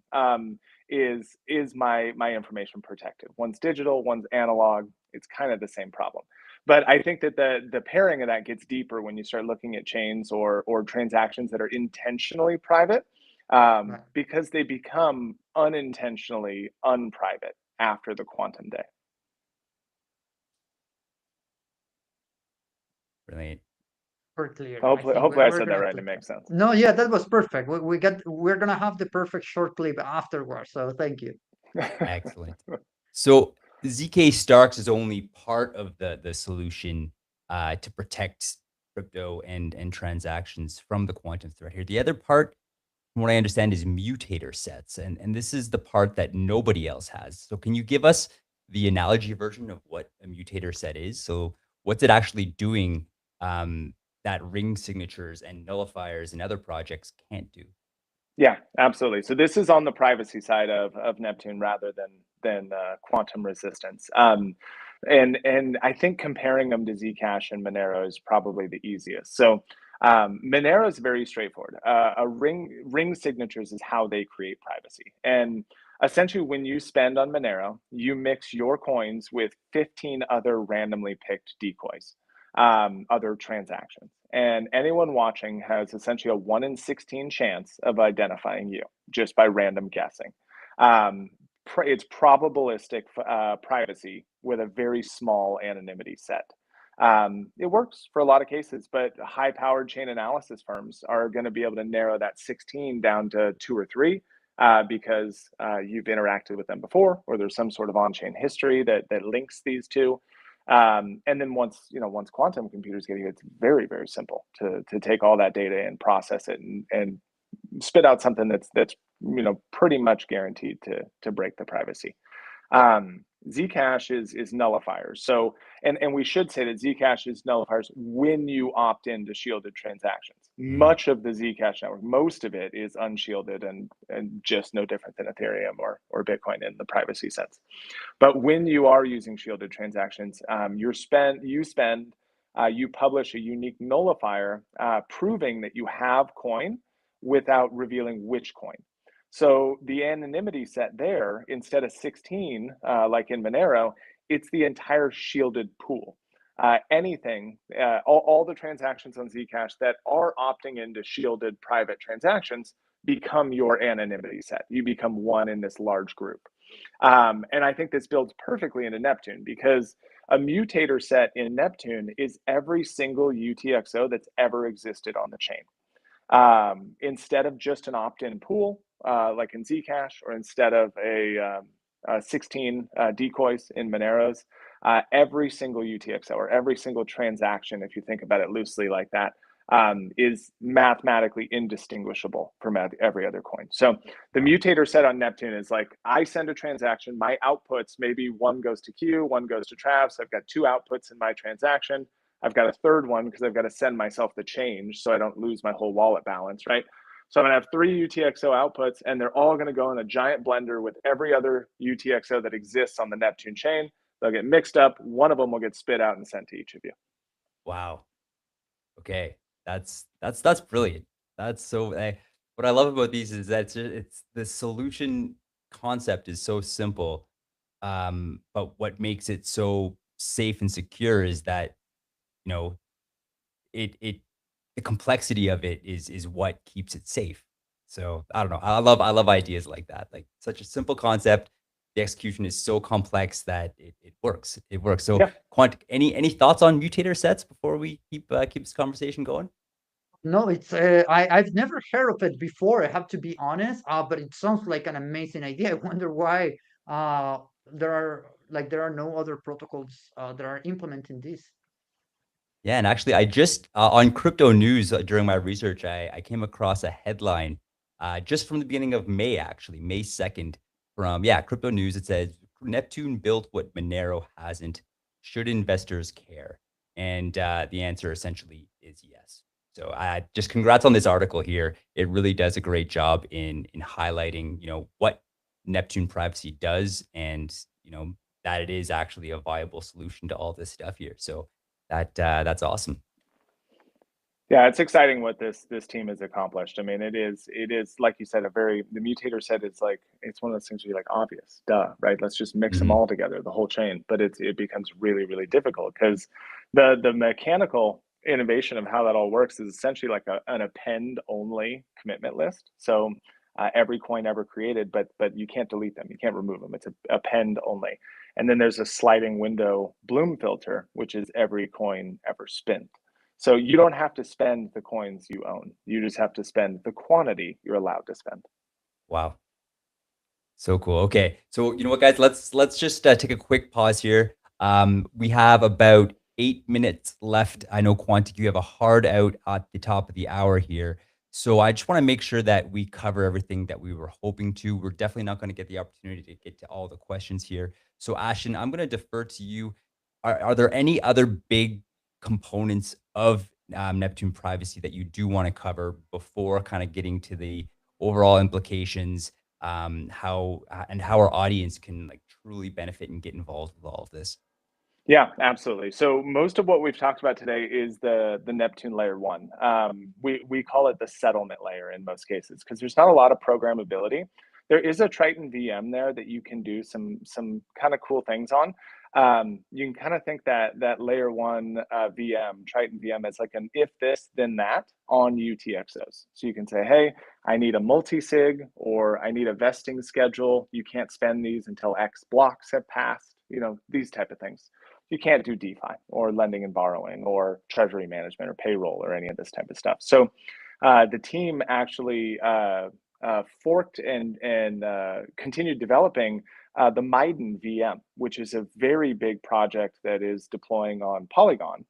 [SPEAKER 3] Is my information protected? One's digital, one's analog. It's kind of the same problem. But I think that the pairing of that gets deeper when you start looking at chains or transactions that are intentionally private,
[SPEAKER 2] Right.
[SPEAKER 3] because they become unintentionally unprivate after the quantum day.
[SPEAKER 1] Brilliant.
[SPEAKER 2] Super clear. I
[SPEAKER 3] Hopefully,
[SPEAKER 2] think
[SPEAKER 3] hopefully I
[SPEAKER 2] we're
[SPEAKER 3] said that
[SPEAKER 2] gonna
[SPEAKER 3] right and
[SPEAKER 2] put
[SPEAKER 3] it
[SPEAKER 2] that.
[SPEAKER 3] makes sense.
[SPEAKER 2] No, yeah, that was perfect. We're gonna have the perfect short clip afterwards. So thank you.
[SPEAKER 1] Excellent. So ZK Starks is only part of the solution to protect crypto and transactions from the quantum threat here. The other part, from what I understand, is mutator sets, and this is the part that nobody else has. So can you give us the analogy version of what a mutator set is? So what's it actually doing that ring signatures and nullifiers and other projects can't do?
[SPEAKER 3] Yeah, absolutely. So this is on the privacy side of Neptune rather than quantum resistance. And I think comparing them to Zcash and Monero is probably the easiest. So Monero is very straightforward. A ring signatures is how they create privacy. And essentially, when you spend on Monero, you mix your coins with 15 other randomly picked decoys, other transactions. And anyone watching has essentially a 1 in 16 chance of identifying you just by random guessing. It's probabilistic privacy with a very small anonymity set. It works for a lot of cases, but high powered chain analysis firms are going to be able to narrow that 16 down to 2 or 3, because you've interacted with them before, or there's some sort of on chain history that links these two. And then once quantum computers get here, it's very, very simple to take all that data and process it and spit out something that's pretty much guaranteed to break the privacy. Zcash is nullifiers. So, and we should say that Zcash is nullifiers when you opt into shielded transactions. Much of the Zcash network, most of it is unshielded and just no different than Ethereum or Bitcoin in the privacy sense. But when you are using shielded transactions, you publish a unique nullifier proving that you have coin without revealing which coin. So the anonymity set there, instead of 16, like in Monero, it's the entire shielded pool. All the transactions on Zcash that are opting into shielded private transactions become your anonymity set. You become one in this large group. And I think this builds perfectly into Neptune because a mutator set in Neptune is every single UTXO that's ever existed on the chain. Instead of just an opt-in pool, like in Zcash, or instead of a 16 decoys in Moneros, every single UTXO or every single transaction, if you think about it loosely like that, is mathematically indistinguishable from every other coin. So the mutator set on Neptune is like, I send a transaction, my outputs, maybe one goes to Q, one goes to Trav. So I've got 2 outputs in my transaction. I've got a third one because I've got to send myself the change so I don't lose my whole wallet balance, right? So I'm going to have 3 UTXO outputs, and they're all going to go in a giant blender with every other UTXO that exists on the Neptune chain. They'll get mixed up. One of them will get spit out and sent to each of you.
[SPEAKER 1] Wow. Okay. That's brilliant. That's so what I love about these is that it's the solution concept is so simple. But what makes it so safe and secure is that, you know, it the complexity of it is what keeps it safe. So I don't know. I love ideas like that. Like such a simple concept. The execution is so complex that it works. It works. So
[SPEAKER 3] Yeah.
[SPEAKER 1] any thoughts on mutator sets before we keep this conversation going?
[SPEAKER 2] No, it's I've never heard of it before. I have to be honest. But it sounds like an amazing idea. I wonder why uh there are no other protocols that are implementing this.
[SPEAKER 1] Yeah, and actually, I just on crypto news during my research, I came across a headline just from the beginning of May, actually, May 2nd, from crypto news. It says Neptune built what Monero hasn't. Should investors care? And the answer essentially is yes. So I just congrats on this article here. It really does a great job in highlighting, what Neptune privacy does, and that it is actually a viable solution to all this stuff here. So that's awesome.
[SPEAKER 3] Yeah, it's exciting what this team has accomplished. I mean, it is like you said, the mutator said it's one of those things where you're like obvious, duh, right? Let's just mix them
[SPEAKER 1] Mhm.
[SPEAKER 3] all together, the whole chain. But it becomes really, really difficult because the mechanical innovation of how that all works is essentially like an append only commitment list. So every coin ever created, but you can't delete them, you can't remove them. It's a append only. And then there's a sliding window Bloom filter, which is every coin ever spent. So you don't have to spend the coins you own. You just have to spend the quantity you're allowed to spend.
[SPEAKER 1] Wow. So cool. Okay. So you know what, guys? Let's just take a quick pause here. We have about 8 minutes left. I know Quantic, you have a hard out at the top of the hour here. So I just want to make sure that we cover everything that we were hoping to. We're definitely not going to get the opportunity to get to all the questions here. So Ashton, I'm going to defer to you. Are there any other big components of Neptune privacy that you do want to cover before kind of getting to the overall implications? How our audience can like truly benefit and get involved with all of this.
[SPEAKER 3] Yeah, absolutely. So most of what we've talked about today is the Neptune layer one. We call it the settlement layer in most cases because there's not a lot of programmability. There is a Triton VM there that you can do some kind of cool things on. You can kind of think that layer one VM, Triton VM, as like an if this then that on UTXOs. So you can say, hey, I need a multi-sig or I need a vesting schedule. You can't spend these until X blocks have passed. These type of things. You can't do DeFi or lending and borrowing or treasury management or payroll or any of this type of stuff. So the team actually forked and continued developing the Maiden VM, which is a very big project that is deploying on Polygon.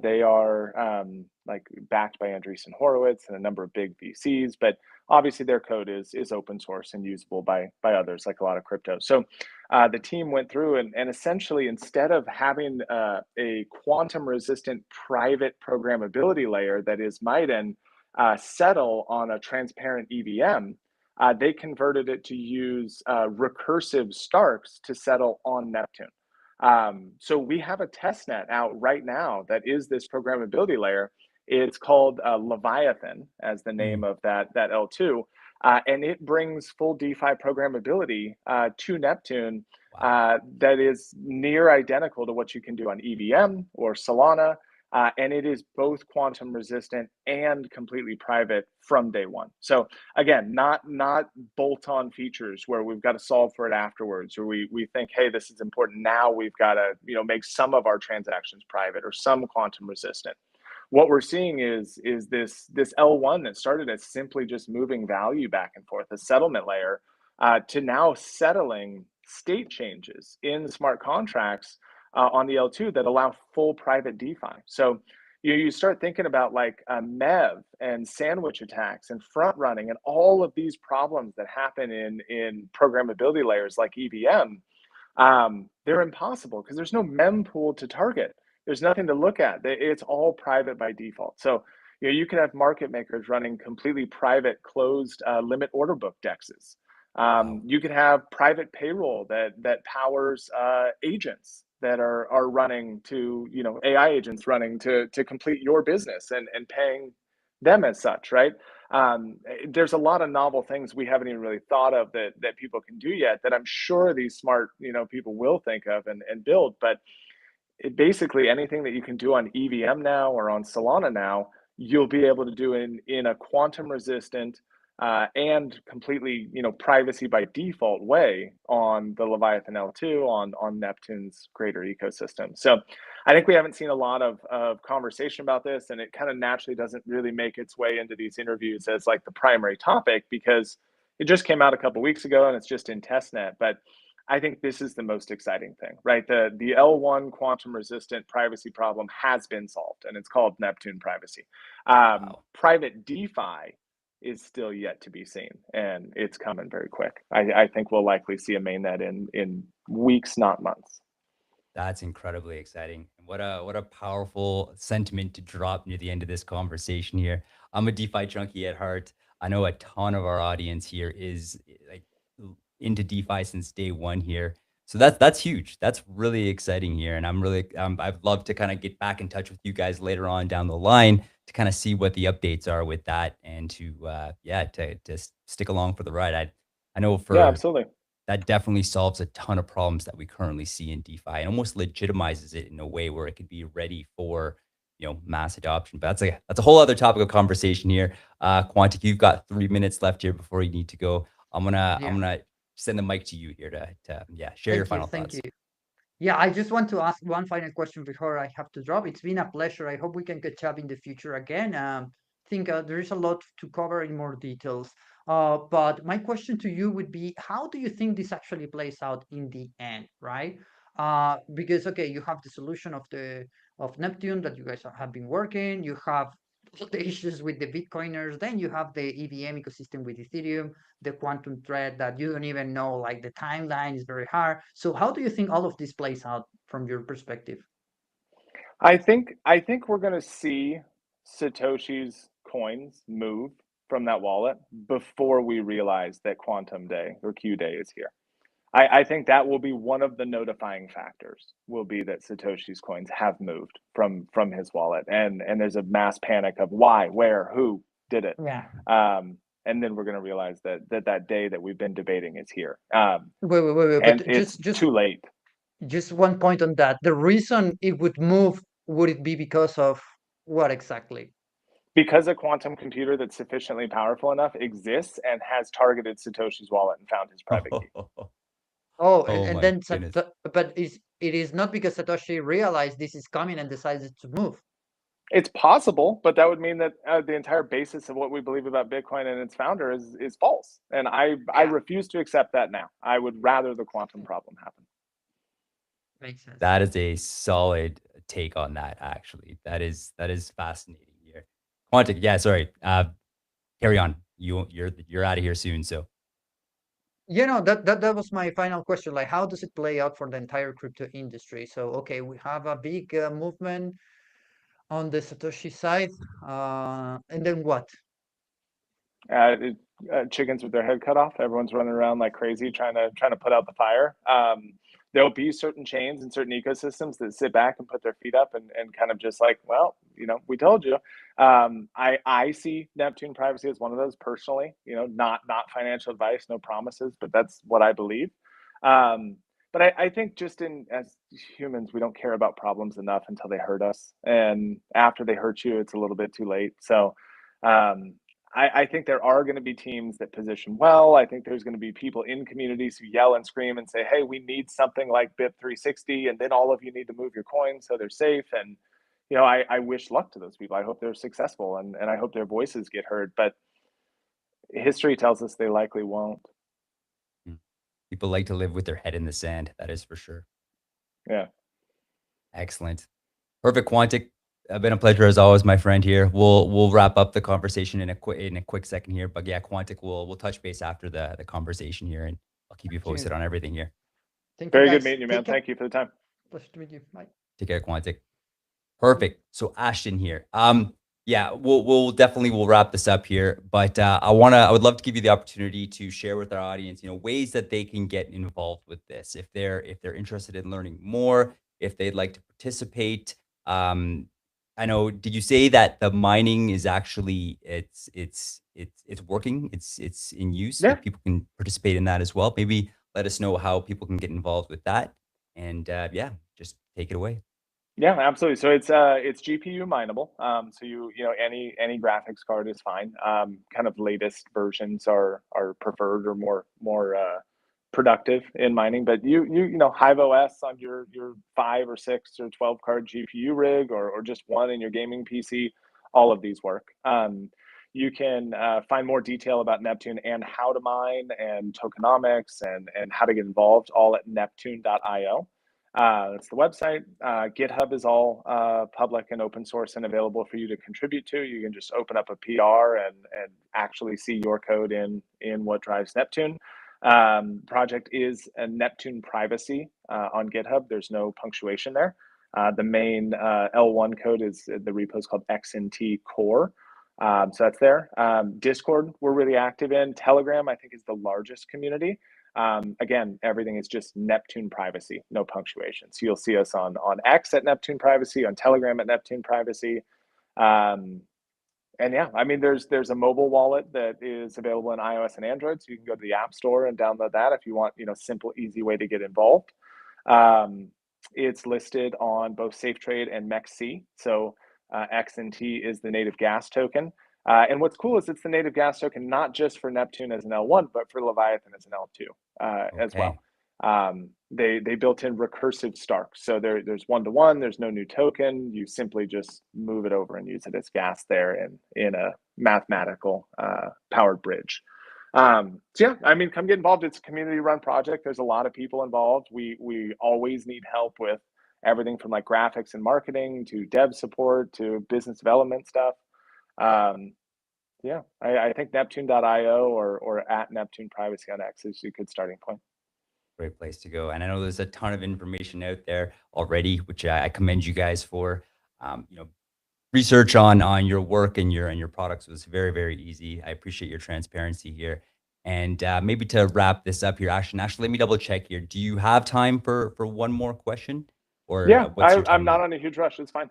[SPEAKER 3] They are like backed by Andreessen Horowitz and a number of big VCs, but obviously their code is open source and usable by others, like a lot of crypto. So the team went through and essentially, instead of having a quantum resistant private programmability layer that is Maiden settle on a transparent EVM, they converted it to use recursive Starks to settle on Neptune. So we have a test net out right now that is this programmability layer. It's called Leviathan as the name
[SPEAKER 1] Mm.
[SPEAKER 3] of that L2. And it brings full DeFi programmability to Neptune
[SPEAKER 1] Wow.
[SPEAKER 3] that is near identical to what you can do on EVM or Solana. And it is both quantum resistant and completely private from day one. So again, not bolt-on features where we've got to solve for it afterwards, or we think, hey, this is important now. We've got to make some of our transactions private or some quantum resistant. What we're seeing is this L1 that started as simply just moving value back and forth, a settlement layer, to now settling state changes in smart contracts on the L2 that allow full private DeFi. So you start thinking about like MEV and sandwich attacks and front running and all of these problems that happen in programmability layers like EVM. They're impossible because there's no mempool to target. There's nothing to look at. It's all private by default. So you can have market makers running completely private, closed limit order book dexes.
[SPEAKER 1] Wow.
[SPEAKER 3] You could have private payroll that powers agents that are running to AI agents running to complete your business and paying them as such, right? There's a lot of novel things we haven't even really thought of that people can do yet that I'm sure these smart people will think of and build. But basically anything that you can do on EVM now or on Solana now, you'll be able to do in a quantum resistant and completely, privacy by default way on the Leviathan L2 on Neptune's greater ecosystem. So I think we haven't seen a lot of conversation about this, and it kind of naturally doesn't really make its way into these interviews as like the primary topic because it just came out a couple weeks ago and it's just in testnet. But I think this is the most exciting thing, right? The L1 quantum resistant privacy problem has been solved, and it's called Neptune privacy.
[SPEAKER 1] Wow.
[SPEAKER 3] Private DeFi is still yet to be seen, and it's coming very quick. I think we'll likely see a mainnet in weeks, not months.
[SPEAKER 1] That's incredibly exciting. What a powerful sentiment to drop near the end of this conversation here. I'm a DeFi junkie at heart. I know a ton of our audience here is like into DeFi since day one here. So that's huge. That's really exciting here. And I'm really I'd love to kind of get back in touch with you guys later on down the line to kind of see what the updates are with that and to to stick along for the ride. I know
[SPEAKER 3] Yeah,
[SPEAKER 1] for
[SPEAKER 3] absolutely.
[SPEAKER 1] that definitely solves a ton of problems that we currently see in DeFi and almost legitimizes it in a way where it could be ready for, mass adoption. But that's a whole other topic of conversation here. Quantic, you've got 3 minutes left here before you need to go. I'm
[SPEAKER 2] Yeah.
[SPEAKER 1] gonna send the mic to you here to share your final
[SPEAKER 2] Thank you.
[SPEAKER 1] thoughts.
[SPEAKER 2] Yeah, I just want to ask one final question before I have to drop. It's been a pleasure. I hope we can catch up in the future again. I think there is a lot to cover in more details. But my question to you would be, how do you think this actually plays out in the end, right? Because okay, you have the solution of Neptune that you guys have been working. You have all the issues with the Bitcoiners. Then you have the EVM ecosystem with Ethereum, the quantum thread that you don't even know, like the timeline is very hard. So how do you think all of this plays out from your perspective?
[SPEAKER 3] I think we're gonna see Satoshi's coins move from that wallet before we realize that Quantum Day or Q Day is here. I think that will be one of the notifying factors, will be that Satoshi's coins have moved from his wallet, and there's a mass panic of why, where, who did it.
[SPEAKER 2] Yeah.
[SPEAKER 3] And then we're gonna realize that day that we've been debating is here.
[SPEAKER 2] Wait.
[SPEAKER 3] And
[SPEAKER 2] But
[SPEAKER 3] it's
[SPEAKER 2] just
[SPEAKER 3] too late.
[SPEAKER 2] just one point on that. The reason it would move, would it be because of what exactly?
[SPEAKER 3] Because a quantum computer that's sufficiently powerful enough exists and has targeted Satoshi's wallet and found his private key.
[SPEAKER 2] Oh,
[SPEAKER 1] Oh
[SPEAKER 2] and
[SPEAKER 1] my
[SPEAKER 2] then
[SPEAKER 1] goodness.
[SPEAKER 2] but it is not because Satoshi realized this is coming and decided to move.
[SPEAKER 3] It's possible, but that would mean that the entire basis of what we believe about Bitcoin and its founder is false. And I
[SPEAKER 2] Yeah,
[SPEAKER 3] refuse to accept that now. I would rather the quantum problem happen.
[SPEAKER 2] makes sense.
[SPEAKER 1] That is a solid take on that, actually. That is fascinating here. Quantic, yeah, sorry. Carry on. You're out of here soon. So
[SPEAKER 2] That was my final question. Like, how does it play out for the entire crypto industry? So, okay, we have a big movement on the Satoshi side, and then what?
[SPEAKER 3] Chickens with their head cut off. Everyone's running around like crazy trying to put out the fire. There'll be certain chains and certain ecosystems that sit back and put their feet up and kind of just like, well, we told you. I see Neptune privacy as one of those personally. Not financial advice, no promises, but that's what I believe. But I think just as humans, we don't care about problems enough until they hurt us, and after they hurt you, it's a little bit too late. So. Um, I think there are going to be teams that position well. I think there's going to be people in communities who yell and scream and say, "Hey, we need something like BIP360, and then all of you need to move your coins so they're safe." And I wish luck to those people. I hope they're successful, and I hope their voices get heard. But history tells us they likely won't.
[SPEAKER 1] mm, people like to live with their head in the sand. That is for sure.
[SPEAKER 3] Yeah.
[SPEAKER 1] Excellent. Perfect, Quantic. Been a pleasure as always, my friend. Here, we'll wrap up the conversation in a quick second here. But yeah, Quantic, we'll touch base after the conversation here, and I'll keep you posted
[SPEAKER 2] Tune.
[SPEAKER 1] on everything here.
[SPEAKER 2] Thank you,
[SPEAKER 3] Very good
[SPEAKER 2] guys.
[SPEAKER 3] meeting you, man.
[SPEAKER 2] Take care.
[SPEAKER 3] Thank you for the time.
[SPEAKER 2] Pleasure to meet you. Bye.
[SPEAKER 1] Take care, Quantic. Perfect. So Ashton here. Yeah, we'll wrap this up here. But I would love to give you the opportunity to share with our audience, ways that they can get involved with this if they're interested in learning more, if they'd like to participate. Um, I know. Did you say that the mining is actually it's working? It's in use.
[SPEAKER 3] Yeah.
[SPEAKER 1] Like people can participate in that as well. Maybe let us know how people can get involved with that. And yeah, just take it away.
[SPEAKER 3] Yeah, absolutely. So it's GPU mineable. So you know any graphics card is fine. Kind of latest versions are preferred or more productive in mining. But you know Hive OS on your 5 or 6 or 12 card GPU rig or just one in your gaming PC, all of these work. You can find more detail about Neptune and how to mine and tokenomics and how to get involved all at neptune.io. That's the website. GitHub is all public and open source and available for you to contribute to. You can just open up a PR and actually see your code in what drives Neptune. Project is a Neptune privacy on GitHub. There's no punctuation there. The main L1 code is the repo is called XNT Core. So that's there. Discord, we're really active in. Telegram, I think, is the largest community. Again, everything is just Neptune privacy, no punctuation. So you'll see us on X at Neptune privacy, on Telegram at Neptune privacy. And yeah, I mean, there's a mobile wallet that is available in iOS and Android. So you can go to the App Store and download that if you want, simple, easy way to get involved. It's listed on both SafeTrade and MEXC. So XNT is the native gas token. And what's cool is it's the native gas token, not just for Neptune as an L1, but for Leviathan as an L2 as well. They built in recursive Stark. So there's one-to-one, there's no new token. You simply just move it over and use it as gas there in a mathematical powered bridge. So yeah, I mean, come get involved. It's a community run project. There's a lot of people involved. We always need help with everything from like graphics and marketing to dev support to business development stuff. Yeah, I think Neptune.io or at Neptune Privacy on X is a good starting point.
[SPEAKER 1] Great place to go. And I know there's a ton of information out there already, which I commend you guys for. You know, research on your work and your products was very, very easy. I appreciate your transparency here. And maybe to wrap this up here, Ashton, actually, let me double check here. Do you have time for one more question, or
[SPEAKER 3] Yeah,
[SPEAKER 1] what's your
[SPEAKER 3] I'm not
[SPEAKER 1] timeline?
[SPEAKER 3] on a huge rush. It's fine.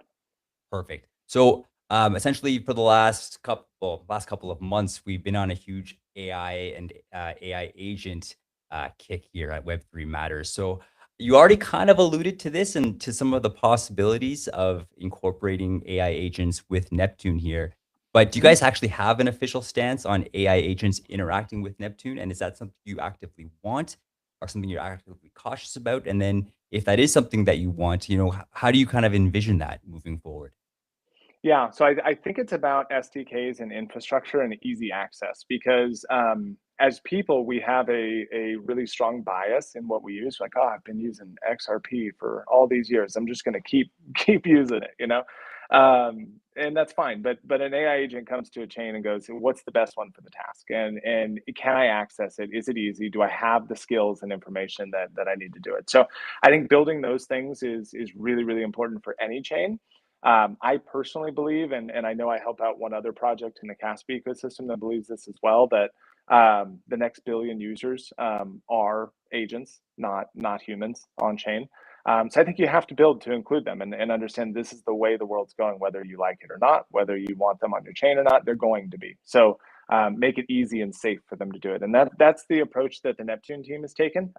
[SPEAKER 1] Perfect. So, essentially, for the last couple of months, we've been on a huge AI and AI agent kick here at Web3 Matters. So, you already kind of alluded to this and to some of the possibilities of incorporating AI agents with Neptune here. But do you
[SPEAKER 3] Mhm.
[SPEAKER 1] guys actually have an official stance on AI agents interacting with Neptune? And is that something you actively want, or something you're actively cautious about? And then, if that is something that you want, how do you kind of envision that moving forward?
[SPEAKER 3] Yeah, so I think it's about SDKs and infrastructure and easy access because as people, we have a really strong bias in what we use. Like, oh, I've been using XRP for all these years. I'm just going to keep using it. And that's fine. But an AI agent comes to a chain and goes, what's the best one for the task? And can I access it? Is it easy? Do I have the skills and information that I need to do it? So I think building those things is really, really important for any chain. I personally believe, and I know I help out one other project in the Caspi ecosystem that believes this as well, that the next billion users are agents, not humans on chain. So I think you have to build to include them and understand this is the way the world's going, whether you like it or not, whether you want them on your chain or not, they're going to be. So make it easy and safe for them to do it. And that's the approach that the Neptune team has taken.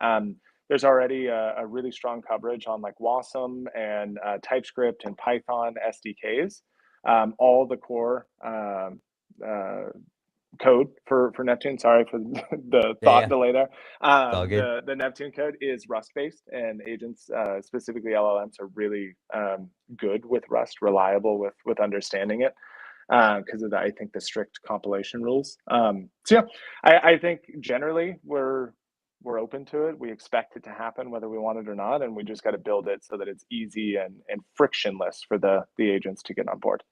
[SPEAKER 3] There's already a really strong coverage on like WASM and TypeScript and Python SDKs. All the core uh, code for Neptune. Sorry for the
[SPEAKER 1] Yeah,
[SPEAKER 3] thought
[SPEAKER 1] yeah,
[SPEAKER 3] delay there.
[SPEAKER 1] it's all good.
[SPEAKER 3] The Neptune code is Rust based, and agents, specifically LLMs, are really good with Rust, reliable with understanding it because of I think the strict compilation rules. So yeah, I think generally we're open to it. We expect it to happen whether we want it or not, and we just got to build it so that it's easy and frictionless for the agents to get on board.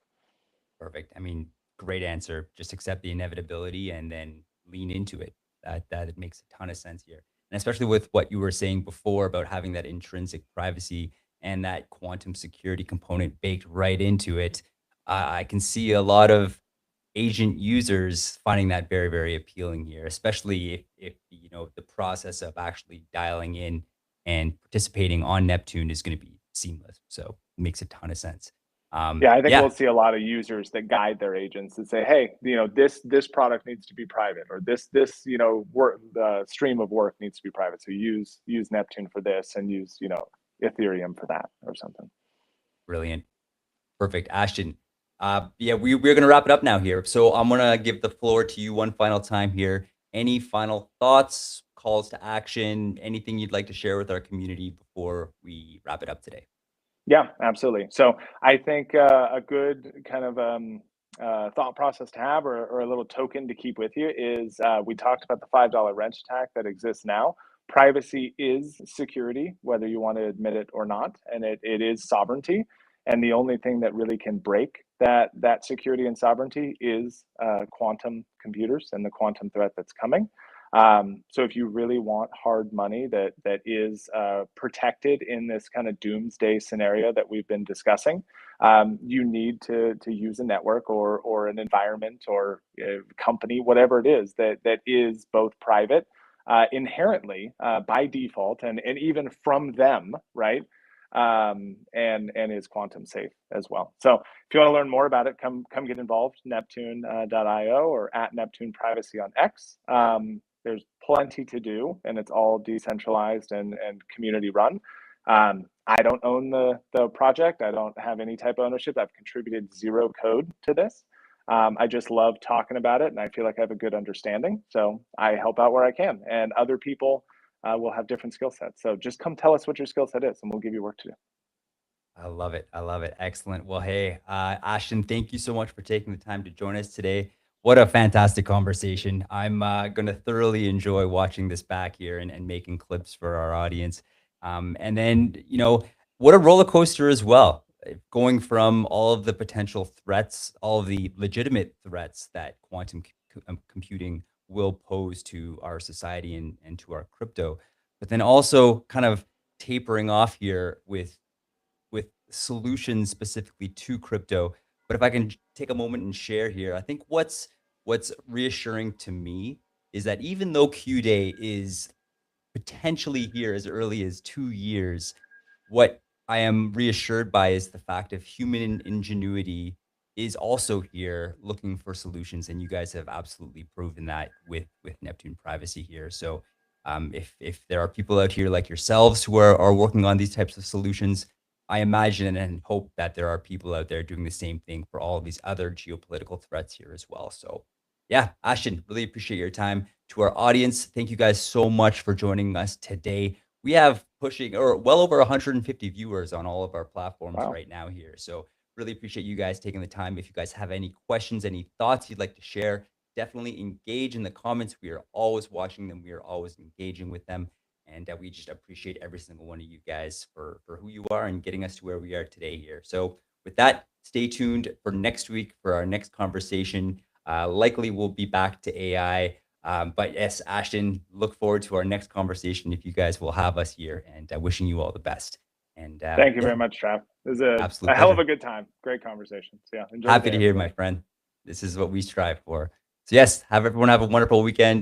[SPEAKER 1] Perfect. I mean, great answer. Just accept the inevitability and then lean into it. That it makes a ton of sense here. And especially with what you were saying before about having that intrinsic privacy and that quantum security component baked right into it, I can see a lot of agent users finding that very, very appealing here, especially if the process of actually dialing in and participating on Neptune is going to be seamless. So it makes a ton of sense.
[SPEAKER 3] Yeah, I think
[SPEAKER 1] Yeah,
[SPEAKER 3] we'll see a lot of users that guide their agents and say, "Hey, this product needs to be private, or this work the stream of work needs to be private. So use Neptune for this, and use Ethereum for that, or something."
[SPEAKER 1] Brilliant. Perfect. Ashton, yeah, we're going to wrap it up now here. So I'm going to give the floor to you one final time here. Any final thoughts, calls to action, anything you'd like to share with our community before we wrap it up today?
[SPEAKER 3] Yeah, absolutely. So I think a good kind of thought process to have, or a little token to keep with you, is we talked about the $5 rent attack that exists now. Privacy is security, whether you want to admit it or not, and it is sovereignty. And the only thing that really can break that security and sovereignty is quantum computers and the quantum threat that's coming. So if you really want hard money that is protected in this kind of doomsday scenario that we've been discussing, you need to use a network or an environment or a company, whatever it is that is both private inherently by default and even from them, right? And is quantum safe as well. So if you want to learn more about it, come get involved. Neptune.io or at Neptune Privacy on X. There's plenty to do, and it's all decentralized and community run. I don't own the project. I don't have any type of ownership. I've contributed 0 code to this. I just love talking about it, and I feel like I have a good understanding. So I help out where I can, and other people will have different skill sets. So just come tell us what your skill set is, and we'll give you work to do.
[SPEAKER 1] I love it. I love it. Excellent. Well, hey, Ashton, thank you so much for taking the time to join us today. What a fantastic conversation. I'm going to thoroughly enjoy watching this back here and making clips for our audience. And then, what a roller coaster as well. Going from all of the potential threats, all of the legitimate threats that quantum computing will pose to our society and to our crypto, but then also kind of tapering off here with solutions specifically to crypto. But if I can take a moment and share here, I think what's reassuring to me is that even though Q Day is potentially here as early as 2 years, what I am reassured by is the fact of human ingenuity is also here looking for solutions, and you guys have absolutely proven that with Neptune Privacy here. So if there are people out here like yourselves who are working on these types of solutions, I imagine and hope that there are people out there doing the same thing for all of these other geopolitical threats here as well. So yeah, Ashton, really appreciate your time. To our audience, thank you guys so much for joining us today. We have pushing or well over 150 viewers on all of our platforms right now here. So really appreciate you guys taking the time. If you guys have any questions, any thoughts you'd like to share, definitely engage in the comments. We are always watching them. We are always engaging with them. And we just appreciate every single one of you guys for who you are and getting us to where we are today here. So with that, stay tuned for next week for our next conversation. Likely we'll be back to AI. But yes, Ashton, look forward to our next conversation if you guys will have us here, and wishing you all the best. And
[SPEAKER 3] thank you very much, Trav. It was a hell of a good time. Great conversation. So yeah, enjoy.
[SPEAKER 1] Happy to hear, my friend. This is what we strive for. So yes, everyone have a wonderful weekend.